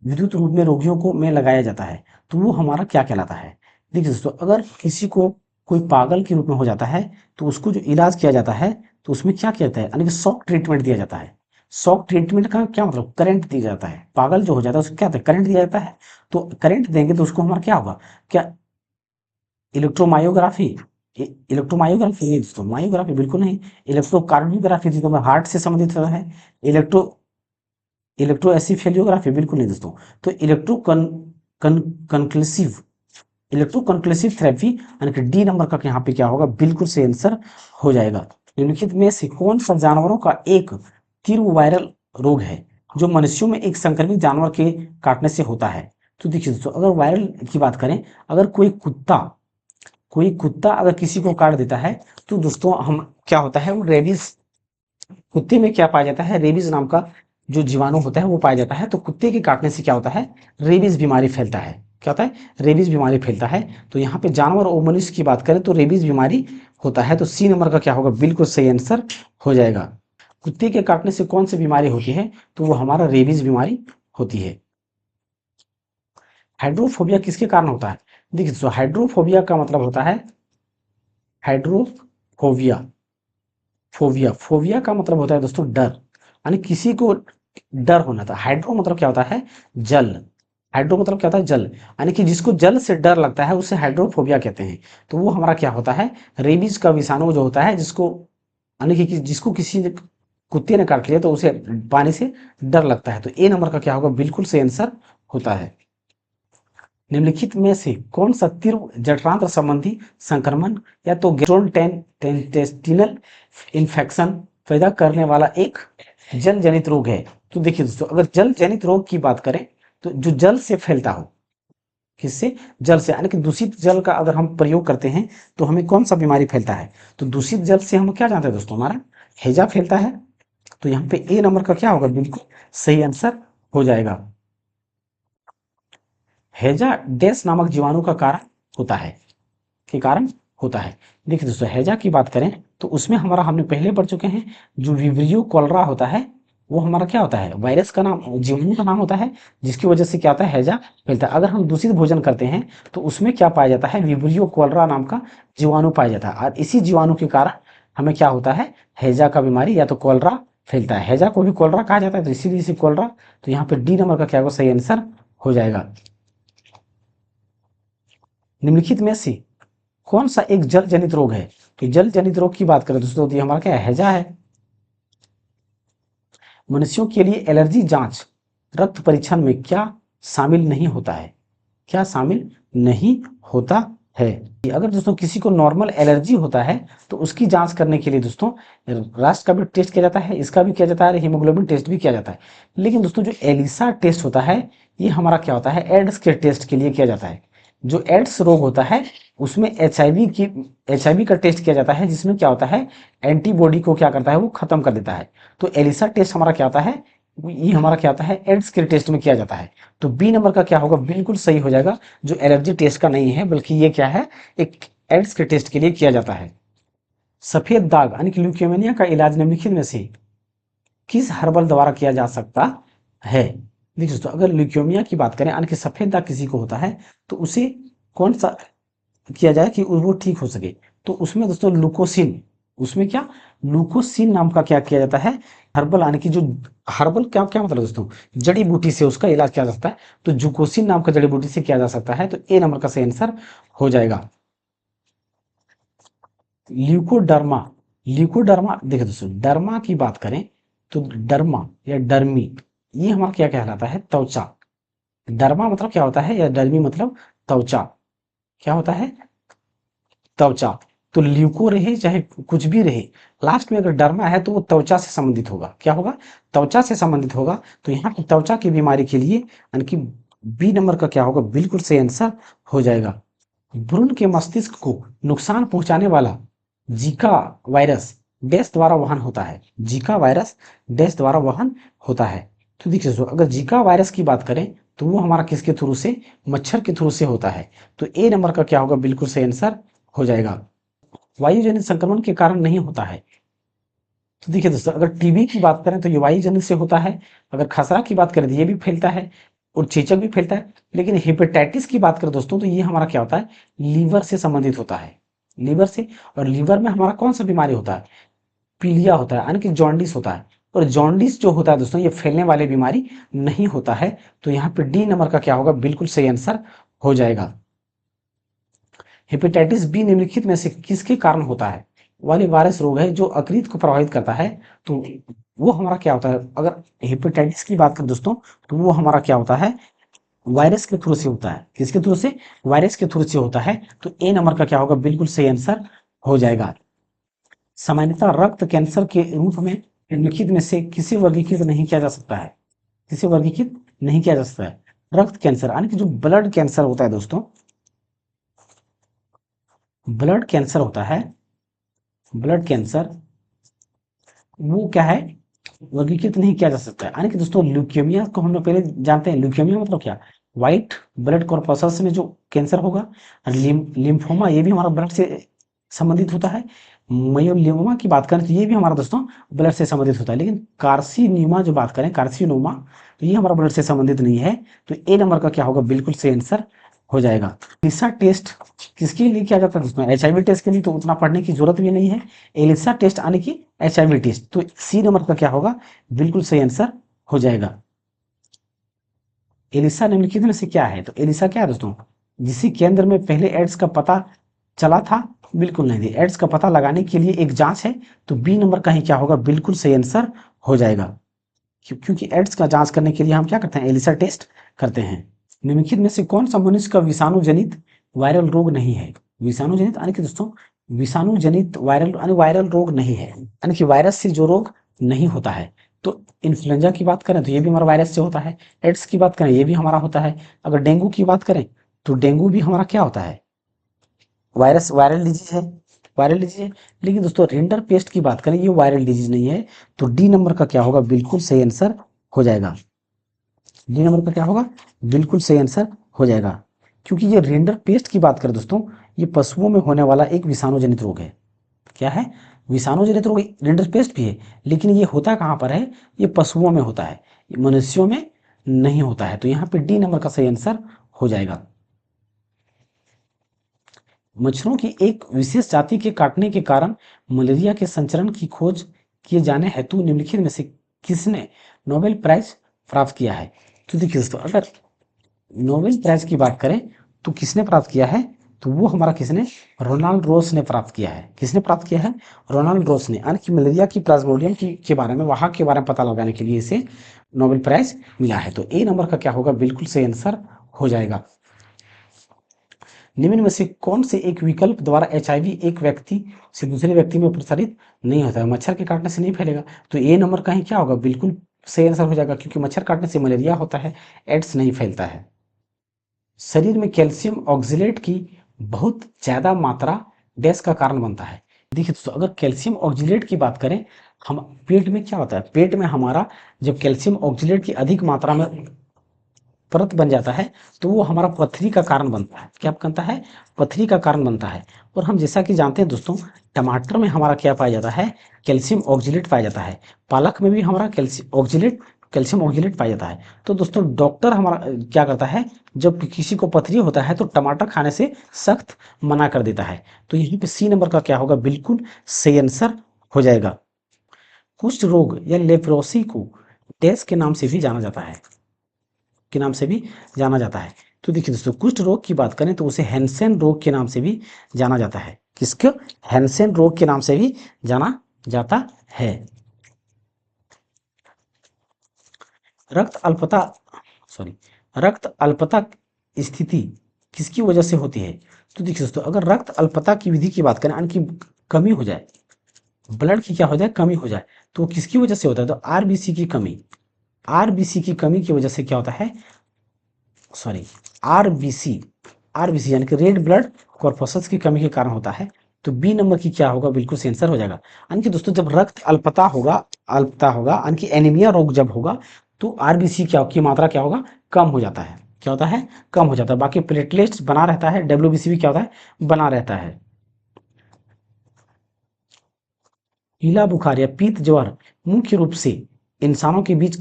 विद्युत रूप में रोगियों को में लगाया जाता है। तो वो हमारा क्या कहलाता है? देखिए दोस्तों, अगर किसी को कोई पागल के रूप में हो जाता है तो उसको जो इलाज किया जाता है तो उसमें क्या किया जाता है, यानी कि शॉक ट्रीटमेंट दिया जाता है। शॉक ट्रीटमेंट का क्या मतलब, करंट दिया जाता है। पागल जो हो जाता है उसको क्या होता है, करंट दिया जाता है। तो करंट देंगे तो उसको हमारा क्या होगा, क्या इलेक्ट्रोमायोग्राफी? इलेक्ट्रोमायोग्राफी नहीं दोस्तों, मायोग्राफी बिल्कुल नहीं। इलेक्ट्रोकार्डियोग्राफी जो हार्ट से संबंधित होता है। इलेक्ट्रो इलेक्ट्रोएसिफेलियोग्राफी बिल्कुल नहीं दोस्तों। तो कंक्लूसिव इलेक्ट्रोकंक्लूसिव थेरेपी, यानी कि डी नंबर का यहाँ पे क्या होगा, बिल्कुल से आंसर हो जाएगा। निम्नलिखित में से कौन सा जानवरों का एक तीव्र वायरल रोग है जो मनुष्यों में एक संक्रमित जानवर के काटने से होता है? तो देखिए दोस्तों, अगर वायरल की बात करें, अगर कोई कुत्ता अगर किसी को काट देता है तो दोस्तों हम क्या होता है, वो रेबीज, कुत्ते में क्या पाया जाता है, रेबीज नाम का जो जीवाणु होता है वो पाया जाता है। तो कुत्ते के काटने से क्या होता है, रेबीज बीमारी फैलता है। क्या होता है, रेबीज बीमारी फैलता है। तो यहाँ पे जानवर और मनुष्य की बात करें तो रेबीज बीमारी होता है। तो सी नंबर का क्या होगा, बिल्कुल सही आंसर हो जाएगा। कुत्ते के काटने से कौन सी बीमारी होती है, तो वो हमारा रेबीज बीमारी होती है। हाइड्रोफोबिया किसके कारण होता है? देखिए दोस्तों, हाइड्रोफोबिया का मतलब होता है, हाइड्रोफोबिया फोबिया का मतलब होता है दोस्तों डर, यानी किसी को डर होना था। हाइड्रो मतलब क्या होता है, जल। हाइड्रो मतलब क्या होता है, जल, यानी कि जिसको जल से डर लगता है उसे हाइड्रोफोबिया कहते हैं। तो वो हमारा क्या होता है, रेबीज का विषाणु जो होता है, जिसको यानी कि जिसको किसी कुत्ते ने काट लिया तो उसे पानी से डर लगता है। तो ए नंबर का क्या होगा, बिल्कुल सही आंसर होता है। निम्नलिखित में से कौन सा तीव्र जठरांत्र संबंधी संक्रमण या तो गैस्ट्रोइंटेस्टिनल इन्फेक्शन पैदा करने वाला एक जल जनित रोग है? तो देखिए दोस्तों, अगर जल जनित रोग की बात करें तो जो जल से फैलता हो, किससे, जल से, यानी कि दूषित जल का अगर हम प्रयोग करते हैं तो हमें कौन सा बीमारी फैलता है? तो दूषित जल से हम क्या जानते हैं दोस्तों, हमारा हैजा फैलता है। तो यहाँ पे ए नंबर का क्या होगा, बिल्कुल सही आंसर हो जाएगा। हैजा डैश नामक जीवाणु का कारण होता है, के कारण होता है। देखिए दोस्तों, हैजा की बात करें तो उसमें हमारा, हमने पहले पढ़ चुके हैं, जो विब्रियो कॉलरा होता है वो हमारा क्या होता है, वायरस का नाम, जीवाणु का नाम होता है, जिसकी वजह से क्या होता है, हैजा फैलता है। अगर हम दूषित भोजन करते हैं तो उसमें क्या पाया जाता है, विब्रियो कॉलरा नाम का जीवाणु पाया जाता है, और इसी जीवाणु के कारण हमें क्या होता है, हैजा का बीमारी या तो कॉलरा फैलता है। हैजा को भी कॉलरा कहा जाता है, तो इसीलिए इसे कॉलरा। तो यहाँ पे डी नंबर का क्या होगा, सही आंसर हो जाएगा। निम्नलिखित में से कौन सा एक जल जनित रोग है? तो जल जनित रोग की बात करें दोस्तों, तो ये हमारा क्या है, हैजा है। मनुष्यों के लिए एलर्जी जांच रक्त परीक्षण में क्या शामिल नहीं होता है? क्या शामिल नहीं होता है? अगर दोस्तों किसी को नॉर्मल एलर्जी होता है तो उसकी जांच करने के लिए दोस्तों राष्ट्र का भी टेस्ट किया जाता है, इसका भी किया जाता है, हीमोग्लोबिन टेस्ट भी किया जाता है। लेकिन दोस्तों जो एलिसा टेस्ट होता है, ये हमारा क्या होता है, एड्स के टेस्ट के लिए किया जाता है। जो एड्स रोग होता है उसमें एचआईवी का टेस्ट किया जाता है, जिसमें क्या होता है, एंटीबॉडी को क्या करता है, वो खत्म कर देता है। तो एलिसा टेस्ट हमारा क्या होता है, ये हमारा क्या होता है, एड्स के टेस्ट में किया जाता है। तो बी नंबर का क्या होगा, बिल्कुल सही हो जाएगा। जो एलर्जी टेस्ट का नहीं है, बल्कि ये क्या है, एक एड्स के टेस्ट के लिए किया जाता है। सफेद दाग यानी कि ल्यूकेमिया का इलाज निम्नलिखित में से किस हर्बल द्वारा किया जा सकता है? देखिए दोस्तों, अगर ल्यूकेमिया की बात करें, यानी कि सफेद दाग किसी को होता है तो उसे कौन सा किया जाए कि वो ठीक हो सके? तो उसमें दोस्तों लुकोसिन, उसमें क्या, लुकोसिन नाम का क्या किया जाता है, हर्बल, यानी कि जो हर्बल क्या क्या मतलब दोस्तों, जड़ी बूटी से उसका इलाज किया जा सकता है। तो जुकोसिन नाम का जड़ी बूटी से किया जा सकता है। तो ए नंबर का सही आंसर हो जाएगा। ल्यूकोडर्मा, ल्यूकोडर्मा देखिए दोस्तों, डर्मा की बात करें तो डर्मा या डर्मी, ये हमारा क्या कहलाता है, त्वचा। डर्मा मतलब क्या होता है, या डर्मी मतलब त्वचा, क्या होता है, त्वचा। तो ल्यूको रहे चाहे कुछ भी रहे, लास्ट में अगर डर्मा है तो वो त्वचा से संबंधित होगा। क्या होगा, त्वचा से संबंधित होगा। तो यहाँ पे त्वचा की बीमारी के लिए, यानी कि बी नंबर का क्या होगा, बिल्कुल सही आंसर हो जाएगा। भ्रूण के मस्तिष्क को नुकसान पहुंचाने वाला जीका वायरस डैश द्वारा वहन होता है? जीका वायरस डैश द्वारा वहन होता है? तो देखिए दोस्तों, अगर जीका वायरस की बात करें तो वो हमारा किसके थ्रू से, मच्छर के थ्रू से होता है। तो ए नंबर का क्या होगा, बिल्कुल सही आंसर हो जाएगा। वायु जनित संक्रमण के कारण नहीं होता है? तो देखिए दोस्तों, अगर टीबी की बात करें तो ये वायु जनित से होता है, अगर खसरा की बात करें तो ये भी फैलता है और चेचक भी फैलता है। लेकिन हेपेटाइटिस की बात करें दोस्तों तो ये हमारा क्या होता है, लीवर से संबंधित होता है, लीवर से। और लीवर में हमारा कौन सा बीमारी होता है, पीलिया होता है, यानी कि जॉन्डिस होता है। और जॉन्डिस जो होता है दोस्तों, ये फैलने वाली बीमारी नहीं होता है। तो यहाँ पे डी नंबर का क्या होगा, बिल्कुल सही आंसर हो जाएगा। हेपेटाइटिस बी निम्नलिखित में से किसके कारण होता है, वाली वायरस रोग है जो यकृत को प्रभावित करता है। तो वो हमारा क्या होता है, अगर हेपेटाइटिस की बात करें दोस्तों तो वो हमारा क्या होता है, वायरस के थ्रू से होता है। किसके थ्रू से, वायरस के थ्रू से होता है। तो ए नंबर का क्या होगा, बिल्कुल सही आंसर हो जाएगा। सामान्यतः रक्त कैंसर के रूप में निम्नलिखित में से किसी वर्गीकृत नहीं किया जा सकता है, किसी वर्गीकृत नहीं किया जा सकता है। रक्त कैंसर यानी कि जो ब्लड कैंसर होता है दोस्तों, ब्लड कैंसर होता है, ब्लड कैंसर वो क्या है, वर्गीकृत नहीं किया जा सकता है। यानी कि दोस्तों ल्यूकेमिया को हम लोग पहले जानते हैं, ल्यूकेमिया मतलब क्या, व्हाइट ब्लड कॉर्पसल्स में जो कैंसर होगा। और लिम्फोमा ये भी हमारा ब्लड से संबंधित होता है। मयोलियोमा की बात करें तो ये भी हमारा दोस्तों ब्लड से संबंधित होता है। लेकिन कार्सिनोमा जो बात करें, कार्सिनोमा, तो ये हमारा ब्लड से संबंधित नहीं है। तो ए नंबर का क्या होगा, बिल्कुल सही आंसर हो जाएगा। एलिसा टेस्ट किसके लिए किया जाता है दोस्तों, एचआईवी टेस्ट के लिए, तो उतना पढ़ने की जरूरत भी नहीं है। एलिसा टेस्ट यानी कि एचआईवी टेस्ट, तो सी नंबर का क्या होगा, बिल्कुल सही आंसर हो जाएगा। एलिसा निम्नलिखित में से क्या है, तो एलिसा क्या है दोस्तों, जिसी केंद्र में पहले एड्स का पता चला था, बिल्कुल नहीं, एड्स का पता लगाने के लिए एक जांच है। तो बी नंबर का ही क्या होगा, बिल्कुल सही आंसर हो जाएगा। क्योंकि एड्स का जांच करने के लिए हम क्या करते हैं, एलिसा टेस्ट करते हैं। निम्नलिखित में से कौन सा मनुष्य का विषाणु जनित वायरल रोग नहीं है, विषाणु जनित यानी कि दोस्तों विषाणु जनित वायरल यानी वायरल रोग नहीं है, यानी कि वायरस से जो रोग नहीं होता है। तो इन्फ्लुएंजा की बात करें तो ये भी हमारा वायरस से होता है। एड्स की बात करें ये भी हमारा होता है। अगर डेंगू की बात करें तो डेंगू भी हमारा क्या होता है, वायरस, वायरल डिजीज है, वायरल डिजीज है। लेकिन दोस्तों रिंडर पेस्ट की बात करें, ये वायरल डिजीज नहीं है। तो डी नंबर का क्या होगा, बिल्कुल सही आंसर हो जाएगा। डी नंबर का क्या होगा, बिल्कुल सही आंसर हो जाएगा। क्योंकि ये रेंडर पेस्ट की बात करें दोस्तों, ये पशुओं में होने वाला एक विषाणु जनित रोग है। क्या है, विषाणु जनित रोग, रेंडर पेस्ट भी है। लेकिन ये होता कहाँ पर है, ये पशुओं में होता है, मनुष्यों में नहीं होता है। तो यहाँ पे डी नंबर का सही आंसर हो जाएगा। मच्छरों की एक विशेष जाति के काटने के कारण मलेरिया के संचरण की खोज किए जाने हेतु निम्नलिखित में से किसने नोबेल प्राइज प्राप्त किया है। तो देखिए दोस्तों, अगर नोबेल प्राइज की बात करें तो किसने प्राप्त किया है, तो वो हमारा किसने, रोनाल्ड रोस ने प्राप्त किया है। किसने प्राप्त किया है, रोनाल्ड रोस ने। यानी कि मलेरिया की प्लाज्मोडियम के बारे में, वहां के बारे में पता लगाने के लिए इसे नोबेल प्राइज मिला है। तो ए नंबर का क्या होगा, बिल्कुल सही आंसर हो जाएगा। निम्न में से कौन से एक विकल्प द्वारा एचआईवी एक व्यक्ति से दूसरे व्यक्ति में प्रसारित नहीं होता है, मच्छर के काटने से नहीं फैलेगा। तो ए नंबर का ही क्या होगा, बिल्कुल सही आंसर हो जाएगा। क्योंकि मच्छर काटने से मलेरिया होता है, एड्स नहीं फैलता है। शरीर में कैल्शियम ऑक्जेलेट की बहुत ज्यादा मात्रा डैश का कारण बनता है। देखिए दोस्तों, अगर कैल्शियम ऑक्जेलेट की बात करें, हम पेट में क्या होता है, पेट में हमारा जब कैल्शियम ऑक्जेलेट की अधिक मात्रा में परत बन जाता है तो वो हमारा पथरी का कारण बनता है। क्या बनता है, पथरी का कारण बनता है। और हम जैसा कि जानते हैं दोस्तों, टमाटर में हमारा क्या पाया जाता है, कैल्शियम ऑक्जेलेट पाया जाता है। पालक में भी हमारा कैल्शियम ऑक्जेलेट पाया जाता है। तो दोस्तों डॉक्टर हमारा क्या करता है, जब किसी को पथरी होता है तो टमाटर खाने से सख्त मना कर देता है। तो यहीं पे सी नंबर का क्या होगा, बिल्कुल सही आंसर हो जाएगा। कुष्ठ रोग या लेप्रोसी को डैश के नाम से भी जाना जाता है, के नाम से भी जाना जाता है। तो देखिए दोस्तों, कुष्ठ रोग की बात करें तो उसे हैंसेन रोग के नाम से भी जाना जाता है। किसके, हैंसेन रोग के नाम से भी जाना जाता है। रक्त अल्पता, सॉरी, रक्त अल्पता स्थिति किसकी वजह से होती है। तो देखिए दोस्तों, अगर रक्त अल्पता की विधि की बात करें, यानी कि कमी हो जाए, ब्लड की क्या हो जाए, कमी हो जाए, तो वो किसकी वजह से होता है, तो आरबीसी की कमी, आरबीसी की कमी की वजह से क्या होता है, सॉरी, आरबीसी, आरबीसी यानी कि रेड ब्लड कॉर्पसल्स की कमी के कारण होता है। तो बी नंबर की क्या होगा, बिल्कुल सही आंसर हो जाएगा। यानी कि दोस्तों जब रक्त अल्पता होगा, अल्पता होगा यानी कि एनीमिया रोग जब होगा, तो आरबीसी क्या की मात्रा क्या होगा, कम हो जाता है। क्या होता है, कम हो जाता है। बाकी प्लेटलेट्स बना रहता है, डब्ल्यूबीसी भी क्या होता है, बना रहता है। पीला बुखार या पीत ज्वर मुख्य रूप से इंसानों के बीच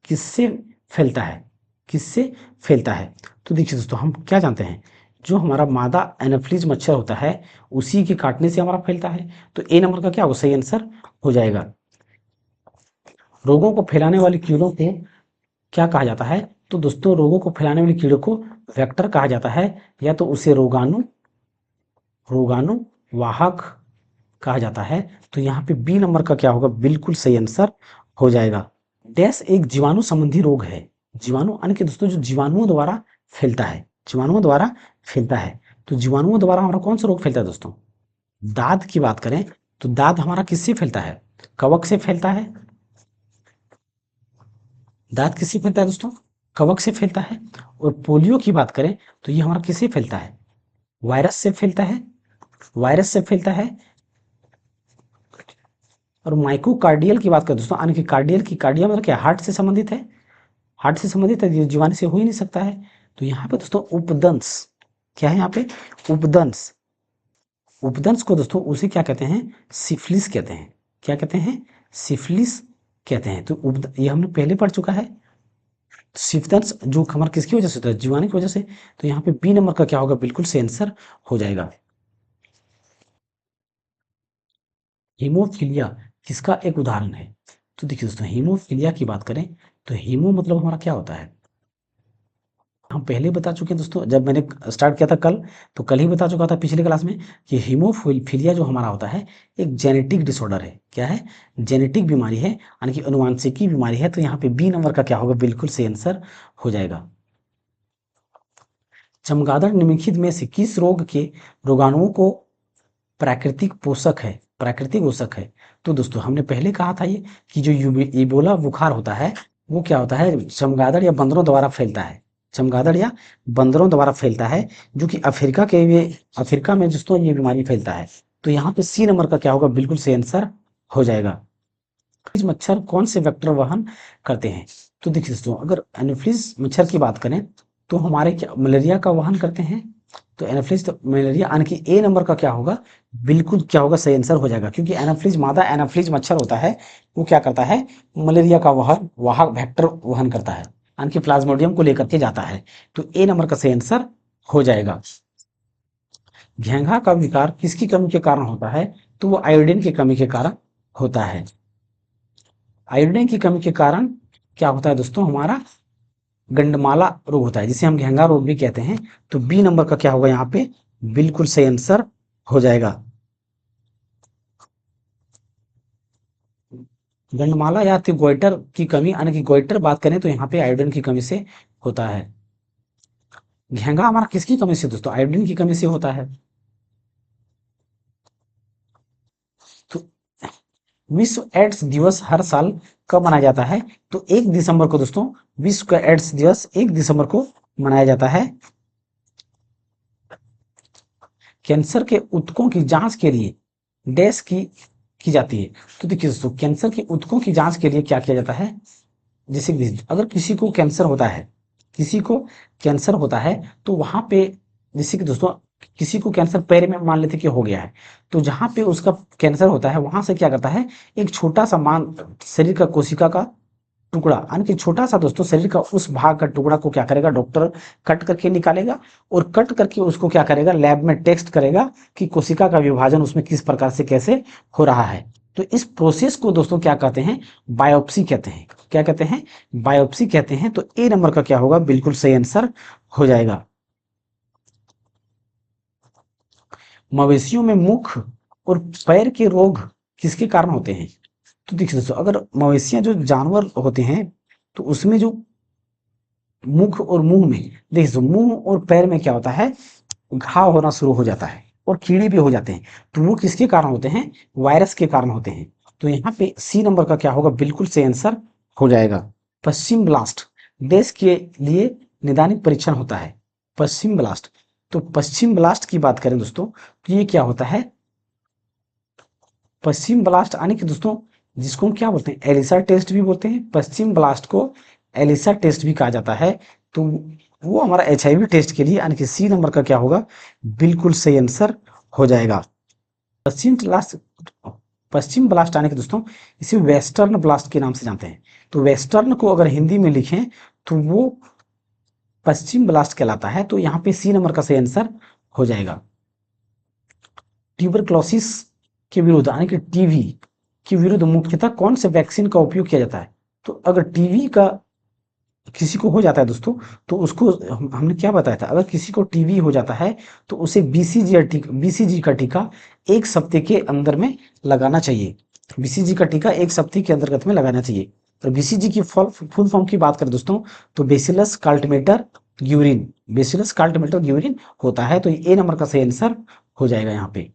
किससे फैलता है? किससे फैलता है? तो देखिए दोस्तों, हम क्या जानते हैं, जो हमारा मादा एनाफिलीज मच्छर होता है उसी के काटने से हमारा फैलता है। तो ए नंबर का क्या होगा, सही आंसर हो जाएगा। रोगों को फैलाने वाले कीड़ों को क्या कहा जाता है? तो दोस्तों, रोगों को फैलाने वाले कीड़ों को वेक्टर कहा जाता है, या तो उसे रोगाणु रोगाणु वाहक कहा जाता है। तो यहाँ पे बी नंबर का क्या होगा, बिल्कुल सही आंसर हो जाएगा। डैश एक जीवाणु संबंधी रोग है। जीवाणु यानी कि दोस्तों जो जीवाणुओं द्वारा फैलता है, जीवाणुओं द्वारा फैलता है। तो जीवाणुओं द्वारा हमारा कौन सा रोग फैलता है दोस्तों? दाद की बात करें तो दाद हमारा किससे फैलता है? कवक से फैलता है। दाद किससे फैलता है दोस्तों? कवक से फैलता है। और पोलियो की बात करें तो ये हमारा किससे फैलता है? वायरस से फैलता है। वायरस से फैलता है। और माइकोकार्डियल की बात करें दोस्तों, यानी कि कार्डिया मतलब क्या, हार्ट से संबंधित है। हार्ट से संबंधित है, ये जीवाणु से हो ही नहीं सकता है। तो यहाँ पे दोस्तों उपदंश, क्या है यहाँ पे? उपदंश। उपदंश को दोस्तों उसे क्या कहते हैं? सिफिलिस कहते हैं। क्या कहते हैं? सिफिलिस कहते हैं। तो ये हमने पहले पढ़ चुका है। सिफिलिस जो हमारा किसकी वजह से होता है? जीवाणु की वजह से। तो यहाँ पे बी नंबर का क्या होगा, बिल्कुल सही आंसर हो जाएगा। हीमोफीलिया किसका एक उदाहरण है? तो देखिए दोस्तों, हीमोफीलिया की बात करें तो हीमो मतलब हमारा क्या होता है? हम पहले बता चुके हैं दोस्तों, जब मैंने स्टार्ट किया था कल, तो कल ही बता चुका था पिछले क्लास में कि हीमोफीलिया जो हमारा होता है एक जेनेटिक डिसऑर्डर है। क्या है? जेनेटिक बीमारी है, यानी कि अनुवांशिकी बीमारी है। तो यहाँ पे बी नंबर का क्या होगा, बिल्कुल सही आंसर हो जाएगा। चमगादड़ निम्नलिखित में से किस रोग के रोगाणुओं को प्राकृतिक पोषक है? प्राकृतिक पोषक है। तो दोस्तों, हमने पहले कहा था ये कि जो इबोला बुखार होता है वो क्या होता है, चमगादड़ या बंदरों द्वारा फैलता है। चमगादड़ या बंदरों द्वारा फैलता है, जो कि अफ्रीका में दोस्तों ये बीमारी फैलता है। तो यहाँ पे सी नंबर का क्या होगा, बिल्कुल सही आंसर हो जाएगा। मच्छर कौन से वेक्टर वहन करते हैं? तो देखिए दोस्तों, अगर एनोफिलीज मच्छर की बात करें तो हमारे क्या मलेरिया का वहन करते हैं। तो एनाफिलीज तो मलेरिया, यानी कि ए नंबर का क्या होगा, बिल्कुल क्या होगा, सही आंसर हो जाएगा। क्योंकि एनाफिलीज मादा एनाफिलीज मच्छर होता है, वो क्या करता है, मलेरिया का वाहक वेक्टर वहन करता है, यानी कि प्लाज्मोडियम को लेकर के जाता है। तो ए नंबर का सही आंसर हो जाएगा। घेंघा का विकार किसकी कमी के कारण होता है? तो वो आयोडीन की कमी के कारण होता है। आयोडीन की कमी के कारण क्या होता है दोस्तों, हमारा गंडमाला रोग होता है, जिसे हम घेंघा रोग भी कहते हैं। तो बी नंबर का क्या होगा यहाँ पे, बिल्कुल सही आंसर हो जाएगा। गंडमाला या तो गोइटर की कमी, यानी कि गोइटर बात करें तो यहाँ पे आयोडीन की कमी से होता है। घेंघा हमारा किसकी कमी से दोस्तों, आयोडीन की कमी से होता है। तो विश्व एड्स दिवस हर साल कब मनाया जाता है? तो 1 दिसंबर को दोस्तों, विश्व का एड्स दिवस 1 दिसंबर को मनाया जाता है। कैंसर के ऊतकों की जांच के लिए डैश की जाती है। तो देखिए दोस्तों, कैंसर के ऊतकों की जांच के लिए क्या किया जाता है? जैसे अगर किसी को कैंसर होता है, किसी को कैंसर होता है तो वहां पे, जैसे कि दोस्तों किसी को कैंसर पैर में मान लेते कि हो गया है, तो जहां पे उसका कैंसर होता है वहां से क्या करता है, एक छोटा सा शरीर का कोशिका का टुकड़ा, यानी कि छोटा सा दोस्तों शरीर का उस भाग का टुकड़ा को क्या करेगा, डॉक्टर कट करके निकालेगा, और कट करके उसको क्या करेगा, लैब में टेस्ट करेगा कि कोशिका का विभाजन उसमें किस प्रकार से कैसे हो रहा है। तो इस प्रोसेस को दोस्तों क्या कहते हैं, बायोप्सी कहते हैं। क्या कहते हैं, बायोप्सी कहते हैं। तो ए नंबर का क्या होगा, बिल्कुल सही आंसर हो जाएगा। मवेशियों में मुख और पैर के रोग किसके कारण होते हैं? तो देखिए दोस्तों, अगर मवेशियां जो जानवर होते हैं तो उसमें जो मुख और मुंह में, देखिए मुंह और पैर में क्या होता है, घाव होना शुरू हो जाता है और कीड़े भी हो जाते हैं। तो वो किसके कारण होते हैं, वायरस के कारण होते हैं। तो यहाँ पे सी नंबर का क्या होगा, बिल्कुल सही आंसर हो जाएगा। पश्चिम ब्लास्ट देश के लिए निदानिक परीक्षण होता है। पश्चिम ब्लास्ट, तो पश्चिम ब्लास्ट की बात करें दोस्तों तो ये क्या होता है, पश्चिम ब्लास्ट यानी कि दोस्तों जिसको हम क्या बोलते हैं, एलिसा टेस्ट भी बोलते हैं। पश्चिम ब्लास्ट को एलिसा टेस्ट भी कहा जाता है। तो वो हमारा HIV टेस्ट के लिए, यानी कि सी नंबर का क्या होगा, बिल्कुल सही आंसर हो जाएगा। पश्चिम ब्लास्ट पश्चिम ब्लास्ट आने के दोस्तों इसे वेस्टर्न ब्लास्ट के नाम से जानते हैं। तो वेस्टर्न को अगर हिंदी में लिखें तो वो पश्चिम ब्लास्ट कहलाता है। तो यहाँ पे सी नंबर का सही आंसर हो जाएगा। ट्यूबरक्लोसिस के विरुद्ध यानी कि टीबी के विरुद्ध मुख्यतः कौन से वैक्सीन का उपयोग किया जाता है? तो अगर टीबी का किसी को हो जाता है दोस्तों, तो उसको हमने क्या बताया था, अगर किसी को टीबी हो जाता है तो उसे बीसीजी का टीका 1 सप्ताह के अंदर में लगाना चाहिए। बीसीजी का टीका 1 सप्ताह के अंतर्गत में लगाना चाहिए। तो बीसीजी की फुल फॉर्म की बात करें दोस्तों तो बेसिलस काल्टीमेटर ग्यूरिन, बेसिलस काल्टीमेटर ग्यूरिन होता है। तो ए नंबर का सही आंसर हो जाएगा यहाँ पे।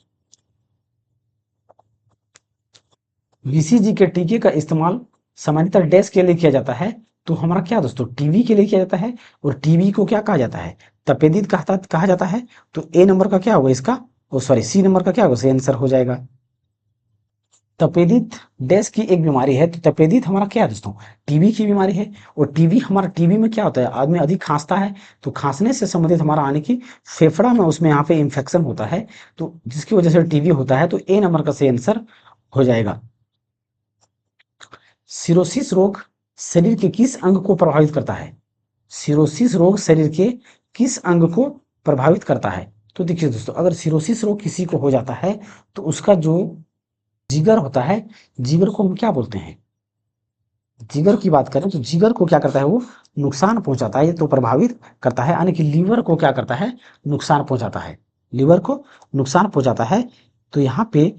बीसीजी के टीके का इस्तेमाल सामान्यतः डैश के लिए किया जाता है। तो हमारा क्या दोस्तों टीबी के लिए किया जाता है, और टीबी को क्या कहा जाता है, तपेदिक कहा जाता है। तो ए नंबर का क्या होगा इसका, ओ सॉरी सी नंबर का क्या होगा, सही आंसर हो जाएगा। तपेदित डैश की एक बीमारी है। तो तपेदित हमारा क्या है दोस्तों, टीबी की बीमारी है। और टीबी में क्या होता है, आदमी अधिक खांसता है, तो खांसने से संबंधित हमारा आने की फेफड़ा में उसमें यहाँ पे इंफेक्शन होता है, तो जिसकी वजह से टीबी होता है। तो ए नंबर का सही आंसर हो जाएगा। सिरोसिस रोग शरीर के किस अंग को प्रभावित करता है? सिरोसिस रोग शरीर के किस अंग को प्रभावित करता है? तो देखिए दोस्तों, अगर सिरोसिस रोग किसी को हो जाता है तो उसका जो जिगर होता है, जिगर को हम क्या बोलते हैं, जिगर की बात करें तो जिगर को क्या करता है, वो नुकसान पहुंचाता है, तो प्रभावित करता है। यानी कि लीवर को क्या करता है, नुकसान पहुंचाता है, लीवर को नुकसान पहुंचाता है। तो यहाँ पे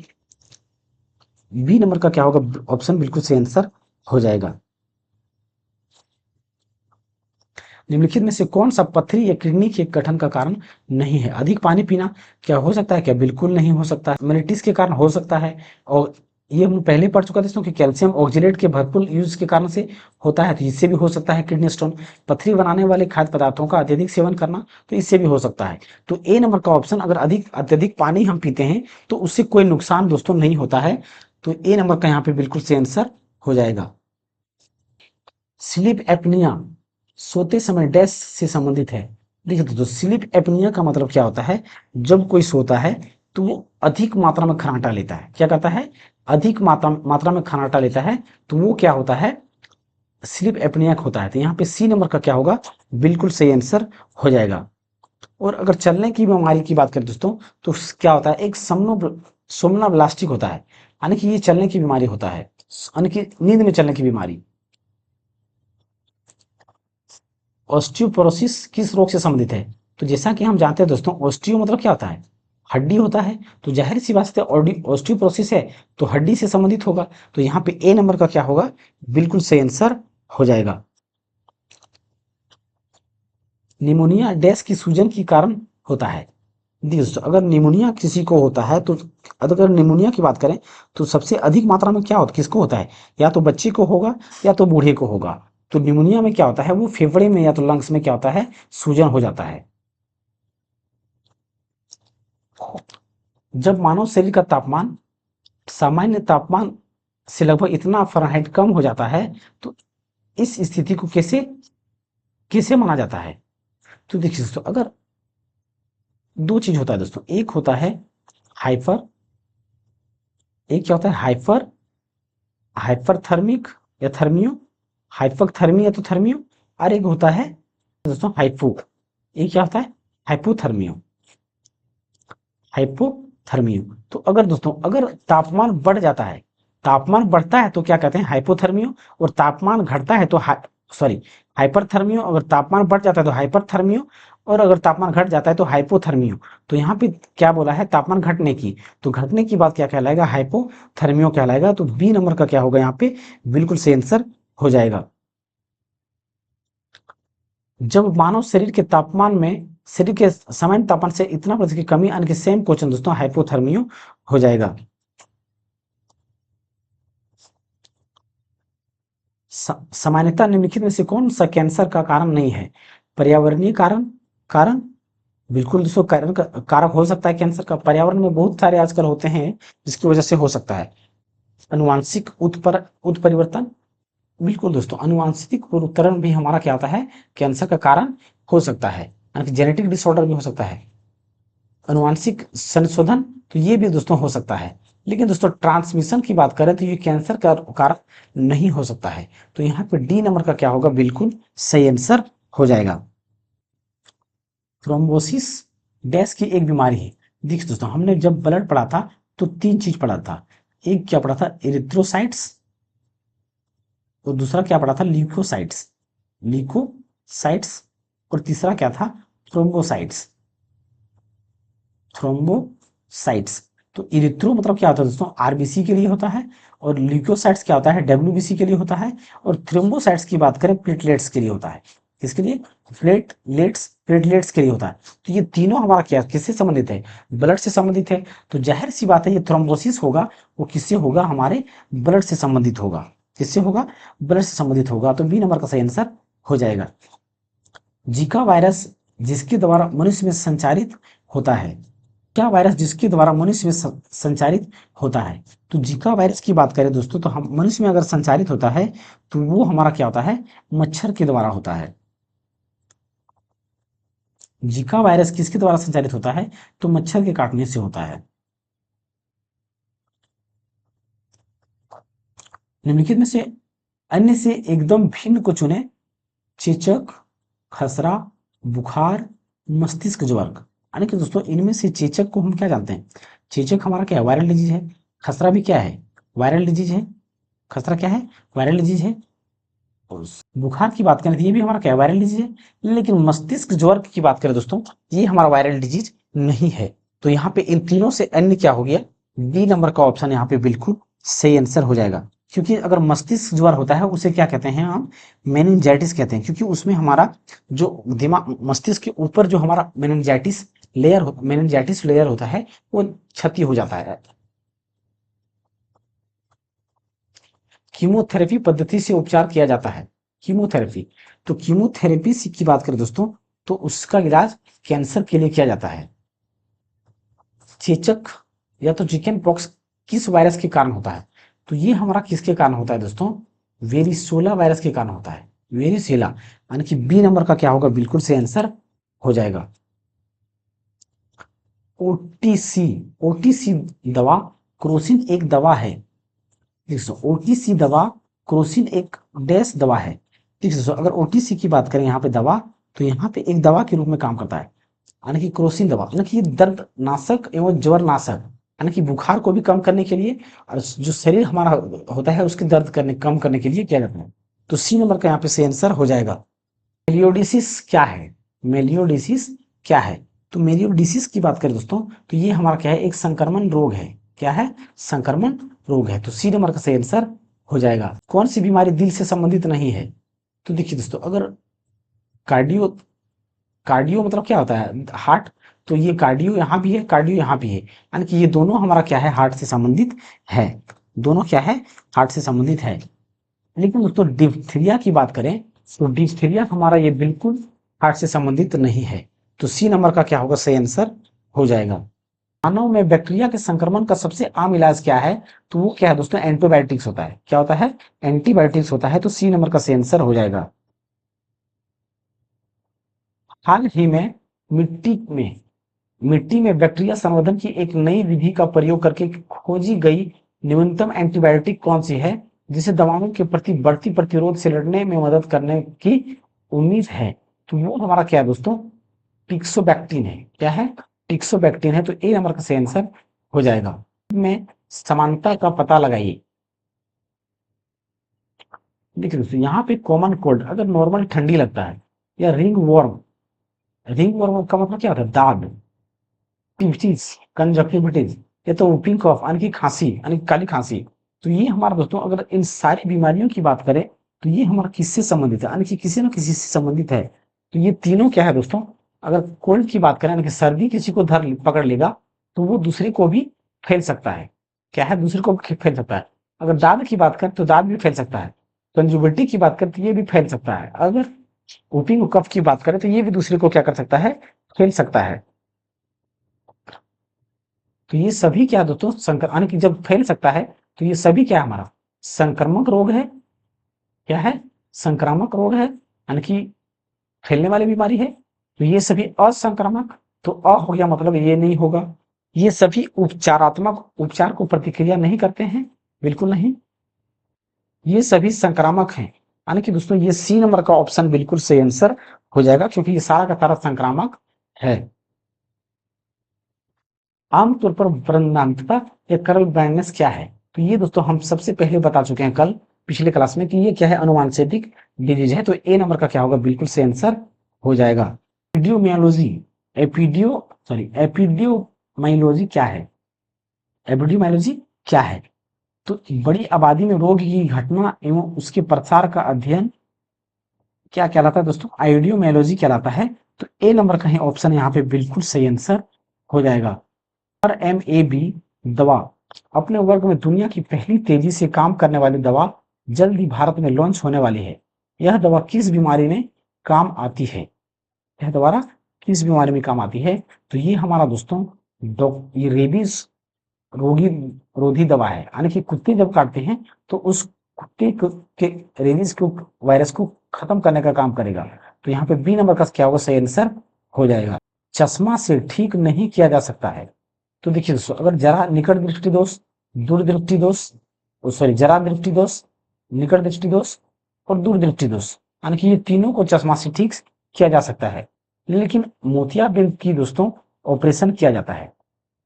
बी नंबर का क्या होगा, ऑप्शन बिल्कुल सही आंसर हो जाएगा। निम्नलिखित में से कौन सा पथरी या किडनी के गठन का कारण नहीं है? अधिक पानी पीना क्या हो सकता है, क्या बिल्कुल नहीं हो सकता। मेनिटिस के कारण हो सकता है, और ये हम पहले पढ़ चुका था कि कैल्शियम ऑक्जेलेट के भरपूर यूज के कारण से होता है, तो इससे भी हो सकता है किडनी स्टोन। पथरी बनाने वाले खाद्य पदार्थों का अत्यधिक सेवन करना, तो इससे भी हो सकता है। तो ए नंबर का ऑप्शन, अगर अत्यधिक पानी हम पीते हैं तो उससे कोई नुकसान दोस्तों नहीं होता है। तो ए नंबर का यहाँ पे बिल्कुल सही आंसर हो जाएगा। स्लीप एपनिया सोते समय डैश से संबंधित है। देखिए दोस्तों, स्लीप एपनिया का मतलब क्या होता है, जब कोई सोता है तो वो अधिक मात्रा में खर्राटा लेता है। क्या कहता है, अधिक मात्रा में खर्राटा लेता है, तो वो क्या होता है, स्लीप एपनिया होता है। तो यहाँ पे सी नंबर का क्या होगा, बिल्कुल सही आंसर हो जाएगा। और अगर चलने की बीमारी की बात करें दोस्तों, तो क्या होता है, एक सोमनाब्लास्टिक होता है, यानी कि ये चलने की बीमारी होता है, यानी कि नींद में चलने की बीमारी। ऑस्टियोपोरोसिस किस रोग से संबंधित है? तो जैसा कि हम जानते हैं दोस्तों, ऑस्टियो मतलब क्या होता है, हड्डी होता है। तो जाहिर सी बात है, ऑस्टियोपोरोसिस है तो हड्डी से संबंधित होगा। तो यहाँ पे ए नंबर का क्या होगा, बिल्कुल सही आंसर हो जाएगा। निमोनिया डैश की सूजन के कारण होता है। दोस्तों, अगर निमोनिया किसी को होता है तो अगर निमोनिया की बात करें तो सबसे अधिक मात्रा में क्या होता, किसको होता है, या तो बच्चे को होगा या तो बूढ़े को होगा। तो निमोनिया में क्या होता है, वो फेफड़े में या तो लंग्स में क्या होता है, सूजन हो जाता है। जब मानव शरीर का तापमान सामान्य तापमान से लगभग इतना फ़ारेनहाइट कम हो जाता है, तो इस स्थिति को कैसे कैसे माना जाता है? तो देखिए दोस्तों, अगर दो चीज होता है दोस्तों, एक होता है हाइपर, एक क्या होता है, हाइपरथर्मिक या थर्मियो, हाइपरथर्मी या तो थर्मियो, और एक होता है दोस्तों हाइपो, एक क्या होता है, हाइपोथर्मियो, हाइपोथर्मियो। तो अगर दोस्तों, अगर तापमान बढ़ जाता है, तापमान बढ़ता है तो क्या कहते हैं, हाइपोथर्मियो, और तापमान घटता है तो सॉरी हाइपरथर्मियो। अगर तापमान बढ़ जाता है तो हाइपरथर्मियो, और अगर तापमान घट जाता है तो हाइपोथर्मियो। तो यहाँ पे क्या बोला है, तापमान घटने की, तो घटने की बात क्या कहलाएगा, हाइपोथर्मियो कहलाएगा। तो बी नंबर का क्या होगा यहाँ पे, बिल्कुल सही आंसर हो जाएगा। जब मानव शरीर के सामान्य तापमान से इतना प्रतिशत की कमी यानी कि सेम क्वेश्चन दोस्तों, हाइपोथर्मियो हो जाएगा। सामान्यतः निम्नलिखित में से कौन सा कैंसर का कारण नहीं है? पर्यावरणीय कारण कारण बिल्कुल दोस्तों, कारक हो सकता है कैंसर का। पर्यावरण में बहुत सारे आजकल होते हैं जिसकी वजह से हो सकता है। अनुवांशिक उत्परिवर्तन, बिल्कुल दोस्तों, अनुवांशिक उत्तरण भी हमारा क्या होता है, कैंसर का कारण हो सकता है, यानी कि जेनेटिक डिसऑर्डर भी हो सकता है। अनुवांशिक संशोधन, तो ये भी दोस्तों हो सकता है। लेकिन दोस्तों ट्रांसमिशन की बात करें तो ये कैंसर का कारक नहीं हो सकता है। तो यहाँ पे डी नंबर का क्या होगा, बिल्कुल सही आंसर हो जाएगा। थ्रोम्बोसिस डैश की एक बीमारी है। देखिए दोस्तों, हमने जब ब्लड पढ़ा था तो तीन चीज पढ़ा था। एक क्या पढ़ा था, इरिथ्रोसाइट्स, और दूसरा क्या पढ़ा था, ल्यूकोसाइट्स, ल्यूकोसाइट्स, और तीसरा क्या था, थ्रोम्बोसाइट्स, थ्रोम्बोसाइट्स। तो इरिथ्रो मतलब क्या होता है दोस्तों, आरबीसी के लिए होता है, और ल्यूकोसाइट्स क्या होता है, डब्ल्यूबीसी के लिए होता है, और थ्रोम्बोसाइट्स की बात करें प्लेटलेट्स के लिए होता है। किसके लिए, प्लेटलेट्स के लिए होता है। तो ये तीनों हमारा क्या, किससे संबंधित है, ब्लड से संबंधित है। तो जाहिर सी बात है ये थ्रोम्बोसिस होगा, वो किससे होगा, हमारे ब्लड से संबंधित होगा। किससे होगा, ब्लड से संबंधित होगा। तो बी नंबर का सही आंसर हो जाएगा। जीका वायरस जिसके द्वारा मनुष्य में संचारित होता है, क्या वायरस जिसके द्वारा मनुष्य में संचारित होता है। तो जीका वायरस की बात करें दोस्तों, तो हम मनुष्य में अगर संचारित होता है तो वो हमारा क्या होता है, मच्छर के द्वारा होता है। जीका वायरस किसके द्वारा संचारित होता है, तो मच्छर के काटने से होता है। निम्नलिखित में से अन्य से एकदम भिन्न को चुने। चेचक, खसरा, बुखार, मस्तिष्क ज्वर। यानी कि दोस्तों इनमें से चेचक को हम क्या जानते हैं, चेचक हमारा क्या है, वायरल डिजीज है। खसरा भी क्या है, वायरल डिजीज है। खसरा क्या है, वायरल डिजीज है। और बुखार की बात करें तो ये भी हमारा क्या है, वायरल डिजीज है। लेकिन मस्तिष्क ज्वर की बात करें दोस्तों, ये हमारा वायरल डिजीज नहीं है। तो यहाँ पे इन तीनों से अन्य क्या हो गया, बी नंबर का ऑप्शन यहाँ पे बिल्कुल सही आंसर हो जाएगा। क्योंकि अगर मस्तिष्क ज्वर होता है उसे क्या कहते हैं हम, मेनिंजाइटिस कहते हैं। क्योंकि उसमें हमारा जो दिमाग, मस्तिष्क के ऊपर जो हमारा मेनिंजाइटिस लेयर होता है वो क्षति हो जाता है। कीमोथेरेपी पद्धति से उपचार किया जाता है। कीमोथेरेपी, तो कीमोथेरेपी की बात करें दोस्तों, तो उसका इलाज कैंसर के लिए किया जाता है। चेचक या तो चिकन पॉक्स किस वायरस के कारण होता है, तो ये हमारा किसके कारण होता है दोस्तों, वेरिसोला वायरस के कारण होता है। वेरिसोला, यानी कि बी नंबर का क्या होगा, बिल्कुल सही आंसर हो जाएगा। ओटीसी, ओटीसी दवा, क्रोसिन एक दवा है। देखो ओटीसी दवा, क्रोसिन एक डैश दवा है। ठीक है, अगर ओटीसी की बात करें यहाँ पे दवा, तो यहाँ पे एक दवा के रूप में काम करता है। यानी कि क्रोसिन दवा, यानी कि ये दर्द नाशक एवं ज्वर नाशक, यानी कि बुखार को भी कम करने के लिए, और जो शरीर हमारा होता है उसके दर्द करने कम करने के लिए किया जाता है। तो सी नंबर का यहाँ पे सही आंसर हो जाएगा। मेलियोडिसिस क्या है, मेलियोडिसिस क्या है। तो मेलियोडिसिस की बात करें दोस्तों, तो ये हमारा क्या है, एक संक्रमण रोग है। क्या है, संक्रमण रोग है। तो सी नंबर का सही आंसर हो जाएगा। कौन सी बीमारी दिल से संबंधित नहीं है, तो देखिए दोस्तों, अगर कार्डियो, कार्डियो मतलब क्या होता है, हार्ट। तो ये कार्डियो यहाँ भी है, कार्डियो यहाँ भी है, यानी कि ये दोनों हमारा क्या है, हार्ट से संबंधित है। दोनों क्या है, हार्ट से संबंधित है। लेकिन दोस्तों डिप्थीरिया की बात करें, तो डिप्थीरिया हमारा ये बिल्कुल हार्ट से संबंधित नहीं है। तो सी नंबर का क्या होगा, सही आंसर हो जाएगा। मानव में बैक्टीरिया के संक्रमण का सबसे आम इलाज क्या है, तो वो क्या है दोस्तों, एंटीबायोटिक्स होता है। क्या होता है, एंटीबायोटिक्स होता है। तो सी नंबर का सही आंसर हो जाएगा। हाल ही में मिट्टी में बैक्टीरिया संवर्धन की एक नई विधि का प्रयोग करके खोजी गई न्यूनतम एंटीबायोटिक कौन सी है, जिसे दवाओं के प्रति बढ़ती प्रतिरोध से लड़ने में मदद करने की उम्मीद है। तो वो हमारा क्या है दोस्तों, टिक्सोबैक्टीन है। क्या है, टिक्सोबैक्टीन है। तो ए नंबर का सही आंसर हो जाएगा। में समानता का पता लगाइए। देखिए दोस्तों, यहाँ पे कॉमन कोल्ड अगर नॉर्मल ठंडी लगता है, या रिंग वर्म का मतलब क्या होता है, दाद, टिवटिस, कंजक्टिविटीज, या तो whooping cough यानी कि खांसी, यानी काली खांसी। तो ये हमारा दोस्तों, अगर इन सारी बीमारियों की बात करें तो ये हमारा किससे संबंधित है, यानी कि किसी न किसी से संबंधित है। तो ये तीनों क्या है दोस्तों, अगर कोल्ड की बात करें, यानी कि सर्दी किसी को पकड़ लेगा, तो वो दूसरे को भी फैल सकता है। क्या है, दूसरे को भी फैल सकता है। अगर दाद की बात करें तो दाद भी फैल सकता है। कंजुबिलिटी की बात करें तो ये भी फैल सकता है। अगर whooping कफ की बात करें तो ये भी दूसरे को क्या कर सकता है, फैल सकता है। तो ये सभी क्या दोस्तों, यानी कि जब फैल सकता है, तो ये सभी क्या है, हमारा संक्रामक रोग है। क्या है, संक्रामक रोग है, यानी कि फैलने वाली बीमारी है। तो ये सभी असंक्रामक, तो अ हो गया मतलब ये नहीं होगा। ये सभी उपचारात्मक उपचार को प्रतिक्रिया नहीं करते हैं, बिल्कुल नहीं। ये सभी संक्रामक हैं, यानी कि दोस्तों ये सी नंबर का ऑप्शन बिल्कुल सही आंसर हो जाएगा, क्योंकि ये सारा का सारा संक्रामक है। आमतौर पर वृद्धांतता या करल ब्लाइंडनेस क्या है? तो ये दोस्तों हम सबसे पहले बता चुके हैं कल पिछले क्लास में कि ये क्या है, अनुवांशिक डिजीज है। तो ए नंबर का क्या होगा, बिल्कुल सही आंसर हो जाएगा। एपिडियोमायोलॉजी एपिडियोमायोलॉजी क्या है? एपिडियोमायोलॉजी क्या है? तो बड़ी आबादी में रोग की घटना एवं उसके प्रसार का अध्ययन क्या कहलाता है दोस्तों? आइडियोमायोलॉजी कहलाता है। तो ए नंबर का ही ऑप्शन यहाँ पे बिल्कुल सही आंसर हो जाएगा। और MAB दवा अपने वर्ग में दुनिया की पहली तेजी से काम करने वाली दवा जल्द ही भारत में लॉन्च होने वाली है। यह दवा किस बीमारी में काम आती है? यह दवा किस बीमारी में काम आती है? तो ये हमारा दोस्तों ये रेबीज रोगी रोधी दवा है, यानी कि कुत्ते जब काटते हैं तो उस कुत्ते के रेबीज को वायरस को खत्म करने का काम करेगा। तो यहाँ पे बी नंबर का क्या होगा, सही आंसर हो जाएगा। चश्मा से ठीक नहीं किया जा सकता है। तो देखिए दोस्तों, अगर जरा निकट दृष्टि दोष, दूर दृष्टि दोष, सॉरी जरा दृष्टि दोष, निकट दृष्टि दोष और दूर दृष्टि दोष, यानी कि ये तीनों को चश्मा से ठीक किया जा सकता है। लेकिन मोतियाबिंद की दोस्तों ऑपरेशन किया जाता है।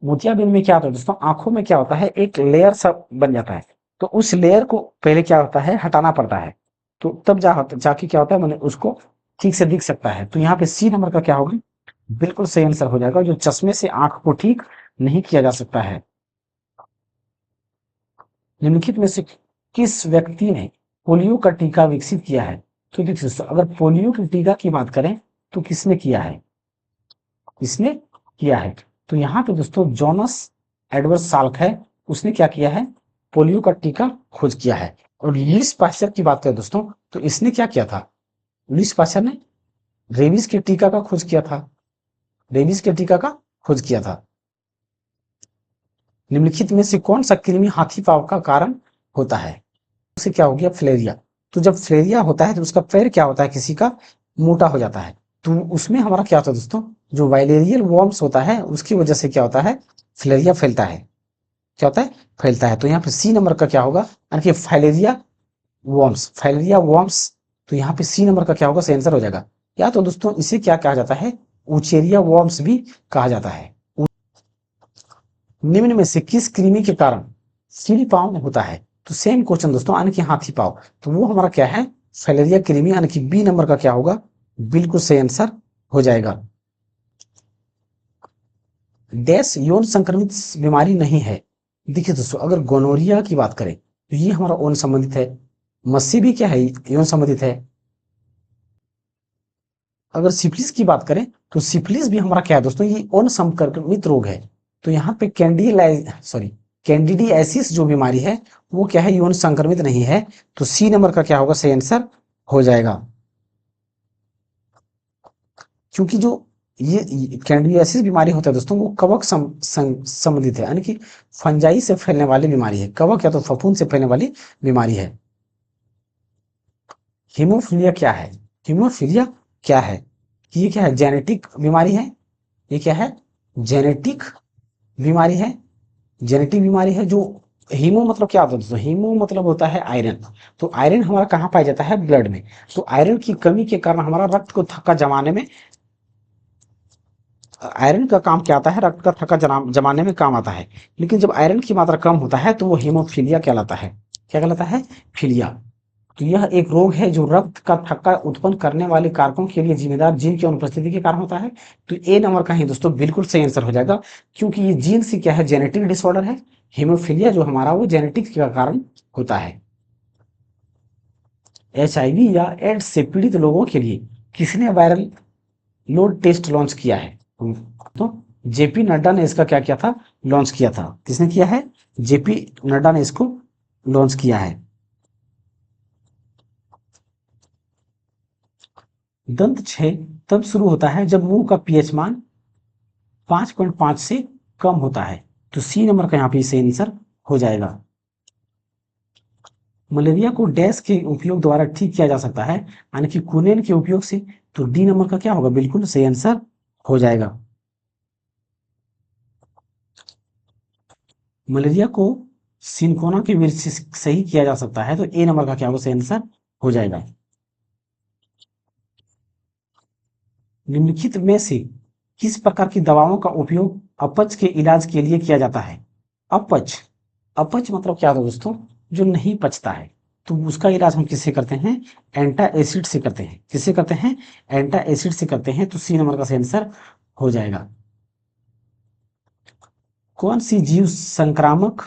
मोतियाबिंद में क्या होता है दोस्तों, आंखों में क्या होता है, एक लेयर सा बन जाता है। तो उस लेयर को पहले क्या होता है, हटाना पड़ता है। तो तब जाके क्या होता है, मैंने उसको ठीक से दिख सकता है। तो यहाँ पे सी नंबर का क्या होगा, बिल्कुल सही आंसर हो जाएगा। जो चश्मे से आंख को ठीक नहीं किया जा सकता है। निम्नलिखित में से किस व्यक्ति ने पोलियो का टीका विकसित किया है? तो देखिए दोस्तों, अगर पोलियो के टीका की बात करें तो किसने किया है? किसने किया है? तो यहाँ पे दोस्तों जोनास एडवर्ड साल्क है, उसने क्या किया है, पोलियो का टीका खोज किया है। और लुईस पाश्चर की बात करें दोस्तों, तो इसने क्या किया था? लुईस पाश्चर ने रेबीज के टीका का खोज किया था। रेबीज के टीका का खोज किया था। निम्नलिखित में से कौन सा कृमि हाथी पांव का कारण होता है? उसे क्या हो गया, फ्लेरिया। तो जब फ्लेरिया होता है तो उसका पैर क्या होता है, किसी का मोटा हो जाता है। तो उसमें हमारा क्या होता है दोस्तों, जो वाइलेरियल वॉर्म्स होता है उसकी वजह से क्या होता है, फ्लेरिया फैलता है। क्या होता है, फैलता है। तो यहाँ पे सी नंबर का क्या होगा, यानी कि फाइलेरिया वॉर्म्स, फाइलेरिया वॉर्म्स। तो यहाँ पे सी नंबर का क्या होगा, सही आंसर हो जाएगा। या तो दोस्तों इसे क्या कहा जाता है, उचेरिया वॉर्म्स भी कहा जाता है। निम्न में से किस कृमि के कारण सीढ़ी पाँव में होता है? तो सेम क्वेश्चन दोस्तों, यानी कि हाथी पाँव। तो वो हमारा क्या है, फाइलेरिया कृमि, यानी कि बी नंबर का क्या होगा, बिल्कुल सही आंसर हो जाएगा। डैश यौन संक्रमित बीमारी नहीं है। देखिए दोस्तों, अगर गोनोरिया की बात करें तो ये हमारा यौन संबंधित है। मस्सी भी क्या है, यौन संबंधित है। अगर सिफिलिस की बात करें तो सिफिलिस भी हमारा क्या है दोस्तों, ये यौन संक्रमित रोग है। तो यहाँ पे कैंडिडियासिस जो बीमारी है वो क्या है, यौन संक्रमित नहीं है। तो सी नंबर का क्या होगा, सही आंसर हो जाएगा। क्योंकि जो ये कैंडिडियासिस बीमारी होता है दोस्तों, वो कवक संबंधित है, यानी कि फंजाई से फैलने वाली बीमारी है। कवक या तो फफूंद से फैलने वाली बीमारी है। हीमोफीलिया क्या है? हीमोफीलिया क्या है? ये क्या है, जेनेटिक बीमारी है। ये क्या है, जेनेटिक बीमारी है। जेनेटिक बीमारी है। जो हीमो मतलब क्या होता है दोस्तों, हीमो मतलब होता है आयरन। तो आयरन हमारा कहाँ पाया जाता है, ब्लड में। तो आयरन की कमी के कारण हमारा रक्त को थक्का जमाने में, आयरन का काम क्या आता है, रक्त का थक्का जमाने में काम आता है। लेकिन जब आयरन की मात्रा कम होता है तो वो हीमोफीलिया कहलाता है। क्या कहलाता है, फीलिया। तो यह एक रोग है जो रक्त का थक्का उत्पन्न करने वाले कारकों के लिए जिम्मेदार जीन की अनुपस्थिति के कारण होता है। तो ए नंबर का ही दोस्तों बिल्कुल सही आंसर हो जाएगा, क्योंकि ये जीन से क्या है, जेनेटिक डिसऑर्डर है। हीमोफीलिया जो हमारा वो जेनेटिक का कारण होता है। HIV या एड्स से पीड़ित लोगों के लिए किसने वायरल लोड टेस्ट लॉन्च किया है? तो जेपी नड्डा ने इसका क्या किया था, लॉन्च किया था। किसने किया है, जेपी नड्डा ने इसको लॉन्च किया है। दंत क्षय तब शुरू होता है जब मुंह का पीएच मान 5.5 से कम होता है। तो सी नंबर का यहाँ पे सही आंसर हो जाएगा। मलेरिया को डैश के उपयोग द्वारा ठीक किया जा सकता है, यानी कि कुनेन के उपयोग से। तो डी नंबर का क्या होगा, बिल्कुल सही आंसर हो जाएगा। मलेरिया को सिनकोना के वृक्ष से सही किया जा सकता है, तो ए नंबर का क्या होगा, सही आंसर हो जाएगा। निम्नलिखित में से किस प्रकार की दवाओं का उपयोग अपच के इलाज के लिए किया जाता है? अपच, अपच मतलब क्या होता है दोस्तों, जो नहीं पचता है, तो उसका इलाज हम किससे करते हैं, एंटा एसिड से करते हैं। किससे करते हैं, एंटा एसिड से करते हैं, तो सी नंबर का सही आंसर हो जाएगा। कौन सी जीव संक्रामक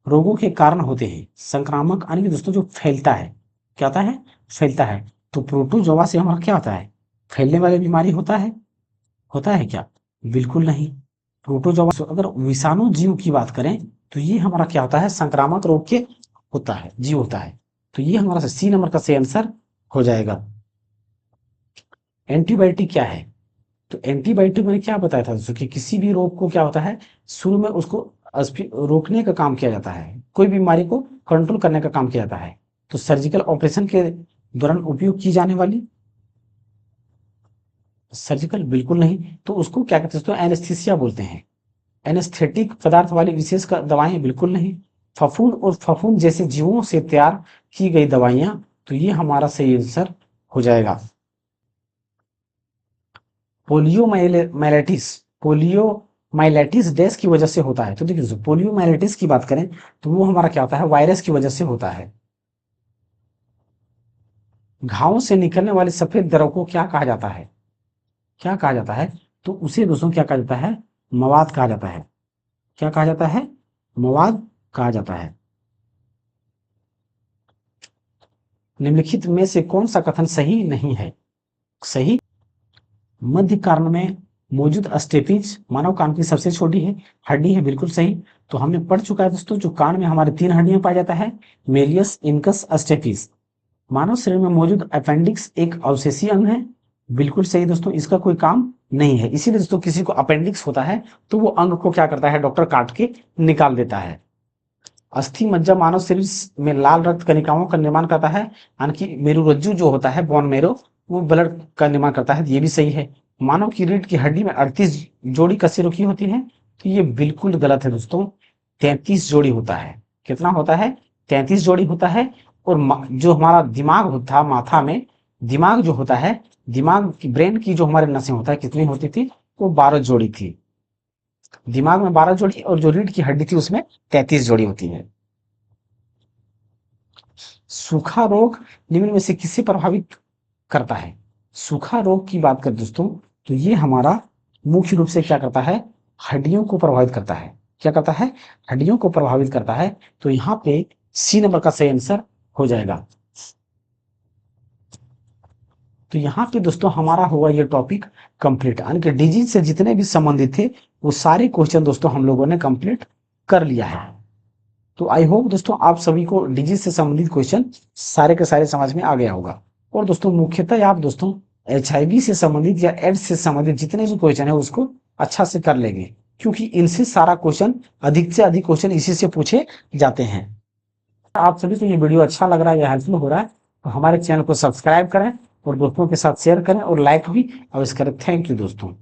रोगों के कारण होते हैं? संक्रामक यानी कि दोस्तों जो फैलता है, क्या होता है, फैलता है। तो प्रोटोजोआ से हमारा क्या होता है, फैलने वाली बीमारी होता है क्या, बिल्कुल नहीं। प्रोटोजोआ अगर विषाणु जीव की बात करें तो ये हमारा क्या होता है, संक्रामक रोग के होता है, जीव होता है। तो ये हमारा सी नंबर का सही आंसर हो जाएगा। एंटीबायोटिक क्या है? तो एंटीबायोटिक मैंने क्या बताया था दोस्तों कि किसी भी रोग को क्या होता है, शुरू में उसको रोकने का काम किया जाता है, कोई बीमारी को कंट्रोल करने का काम किया जाता है। तो सर्जिकल ऑपरेशन के दौरान उपयोग की जाने वाली, सर्जिकल बिल्कुल नहीं, तो उसको क्या कहते हैं दोस्तों, एनेस्थीसिया बोलते हैं। एनेस्थेटिक पदार्थ वाली विशेष दवाएं बिल्कुल नहीं। फफूंद और फफूंद जैसे जीवों से तैयार की गई दवाइयां, तो ये हमारा सही आंसर हो जाएगा। पोलियोमाइलेटिस, पोलियोमाइलेटिस डैश की वजह से होता है। तो देखिए दोस्तों, पोलियोमाइलेटिस की बात करें तो वो हमारा क्या होता है, वायरस की वजह से होता है। घावों से निकलने वाले सफेद द्रव को क्या कहा जाता है, क्या कहा जाता है, तो उसे दोस्तों क्या कहा जाता है, मवाद कहा जाता है। क्या कहा जाता है, मवाद कहा जाता है। निम्नलिखित में से कौन सा कथन सही नहीं है? सही, मध्य कान में मौजूद स्टेपीज मानव कान की सबसे छोटी है हड्डी है, बिल्कुल सही। तो हमने पढ़ चुका है दोस्तों, जो कान में हमारे 3 हड्डियां पाया जाता है, मेलियस, इनकस, स्टेपीज। मानव शरीर में मौजूद अपेंडिक्स एक अवशेषीय अंग है, बिल्कुल सही दोस्तों, इसका कोई काम नहीं है। इसीलिए दोस्तों किसी को अपेंडिक्स होता है तो वो अंग को क्या करता है, डॉक्टर काट के निकाल देता है। अस्थि मज्जा मानव शरीर में लाल रक्त कणिकाओं का निर्माण करता है, यानी कि मेरुरज्जु जो होता है, बोन मेरो, वो ब्लड का निर्माण करता है, ये भी सही है। मानव की रीढ़ की हड्डी में 38 जोड़ी कशेरुकी की होती है, तो ये बिल्कुल गलत है दोस्तों, 33 जोड़ी होता है। कितना होता है, 33 जोड़ी होता है। और जो हमारा दिमाग होता है, माथा में दिमाग जो होता है, दिमाग की ब्रेन की जो हमारे नसें होता है, कितनी होती थी, वो 12 जोड़ी थी। दिमाग में 12 जोड़ी और जो रीढ़ की हड्डी थी उसमें 33 जोड़ी होती है। सूखा रोग निम्न में से किसे प्रभावित करता है? सूखा रोग की बात करें दोस्तों तो ये हमारा मुख्य रूप से क्या करता है, हड्डियों को प्रभावित करता है। क्या करता है, हड्डियों को प्रभावित करता है। तो यहाँ पे सी नंबर का सही आंसर हो जाएगा। तो यहाँ पे दोस्तों हमारा हुआ ये टॉपिक कंप्लीट, यानी कि डिजीज से जितने भी संबंधित थे वो सारे क्वेश्चन दोस्तों हम लोगों ने कंप्लीट कर लिया है। तो आई होप दोस्तों आप सभी को डिजीज से संबंधित क्वेश्चन सारे के सारे समझ में आ गया होगा। और दोस्तों मुख्यतः आप दोस्तों HIV से संबंधित या एड्स से संबंधित जितने भी क्वेश्चन है उसको अच्छा से कर लेंगे, क्योंकि इनसे सारा क्वेश्चन अधिक से अधिक क्वेश्चन इसी से पूछे जाते हैं। आप सभी को ये वीडियो अच्छा लग रहा है या हेल्पफुल हो रहा है तो हमारे चैनल को सब्सक्राइब करें और दोस्तों के साथ शेयर करें और लाइक भी अवश्य करें। थैंक यू दोस्तों।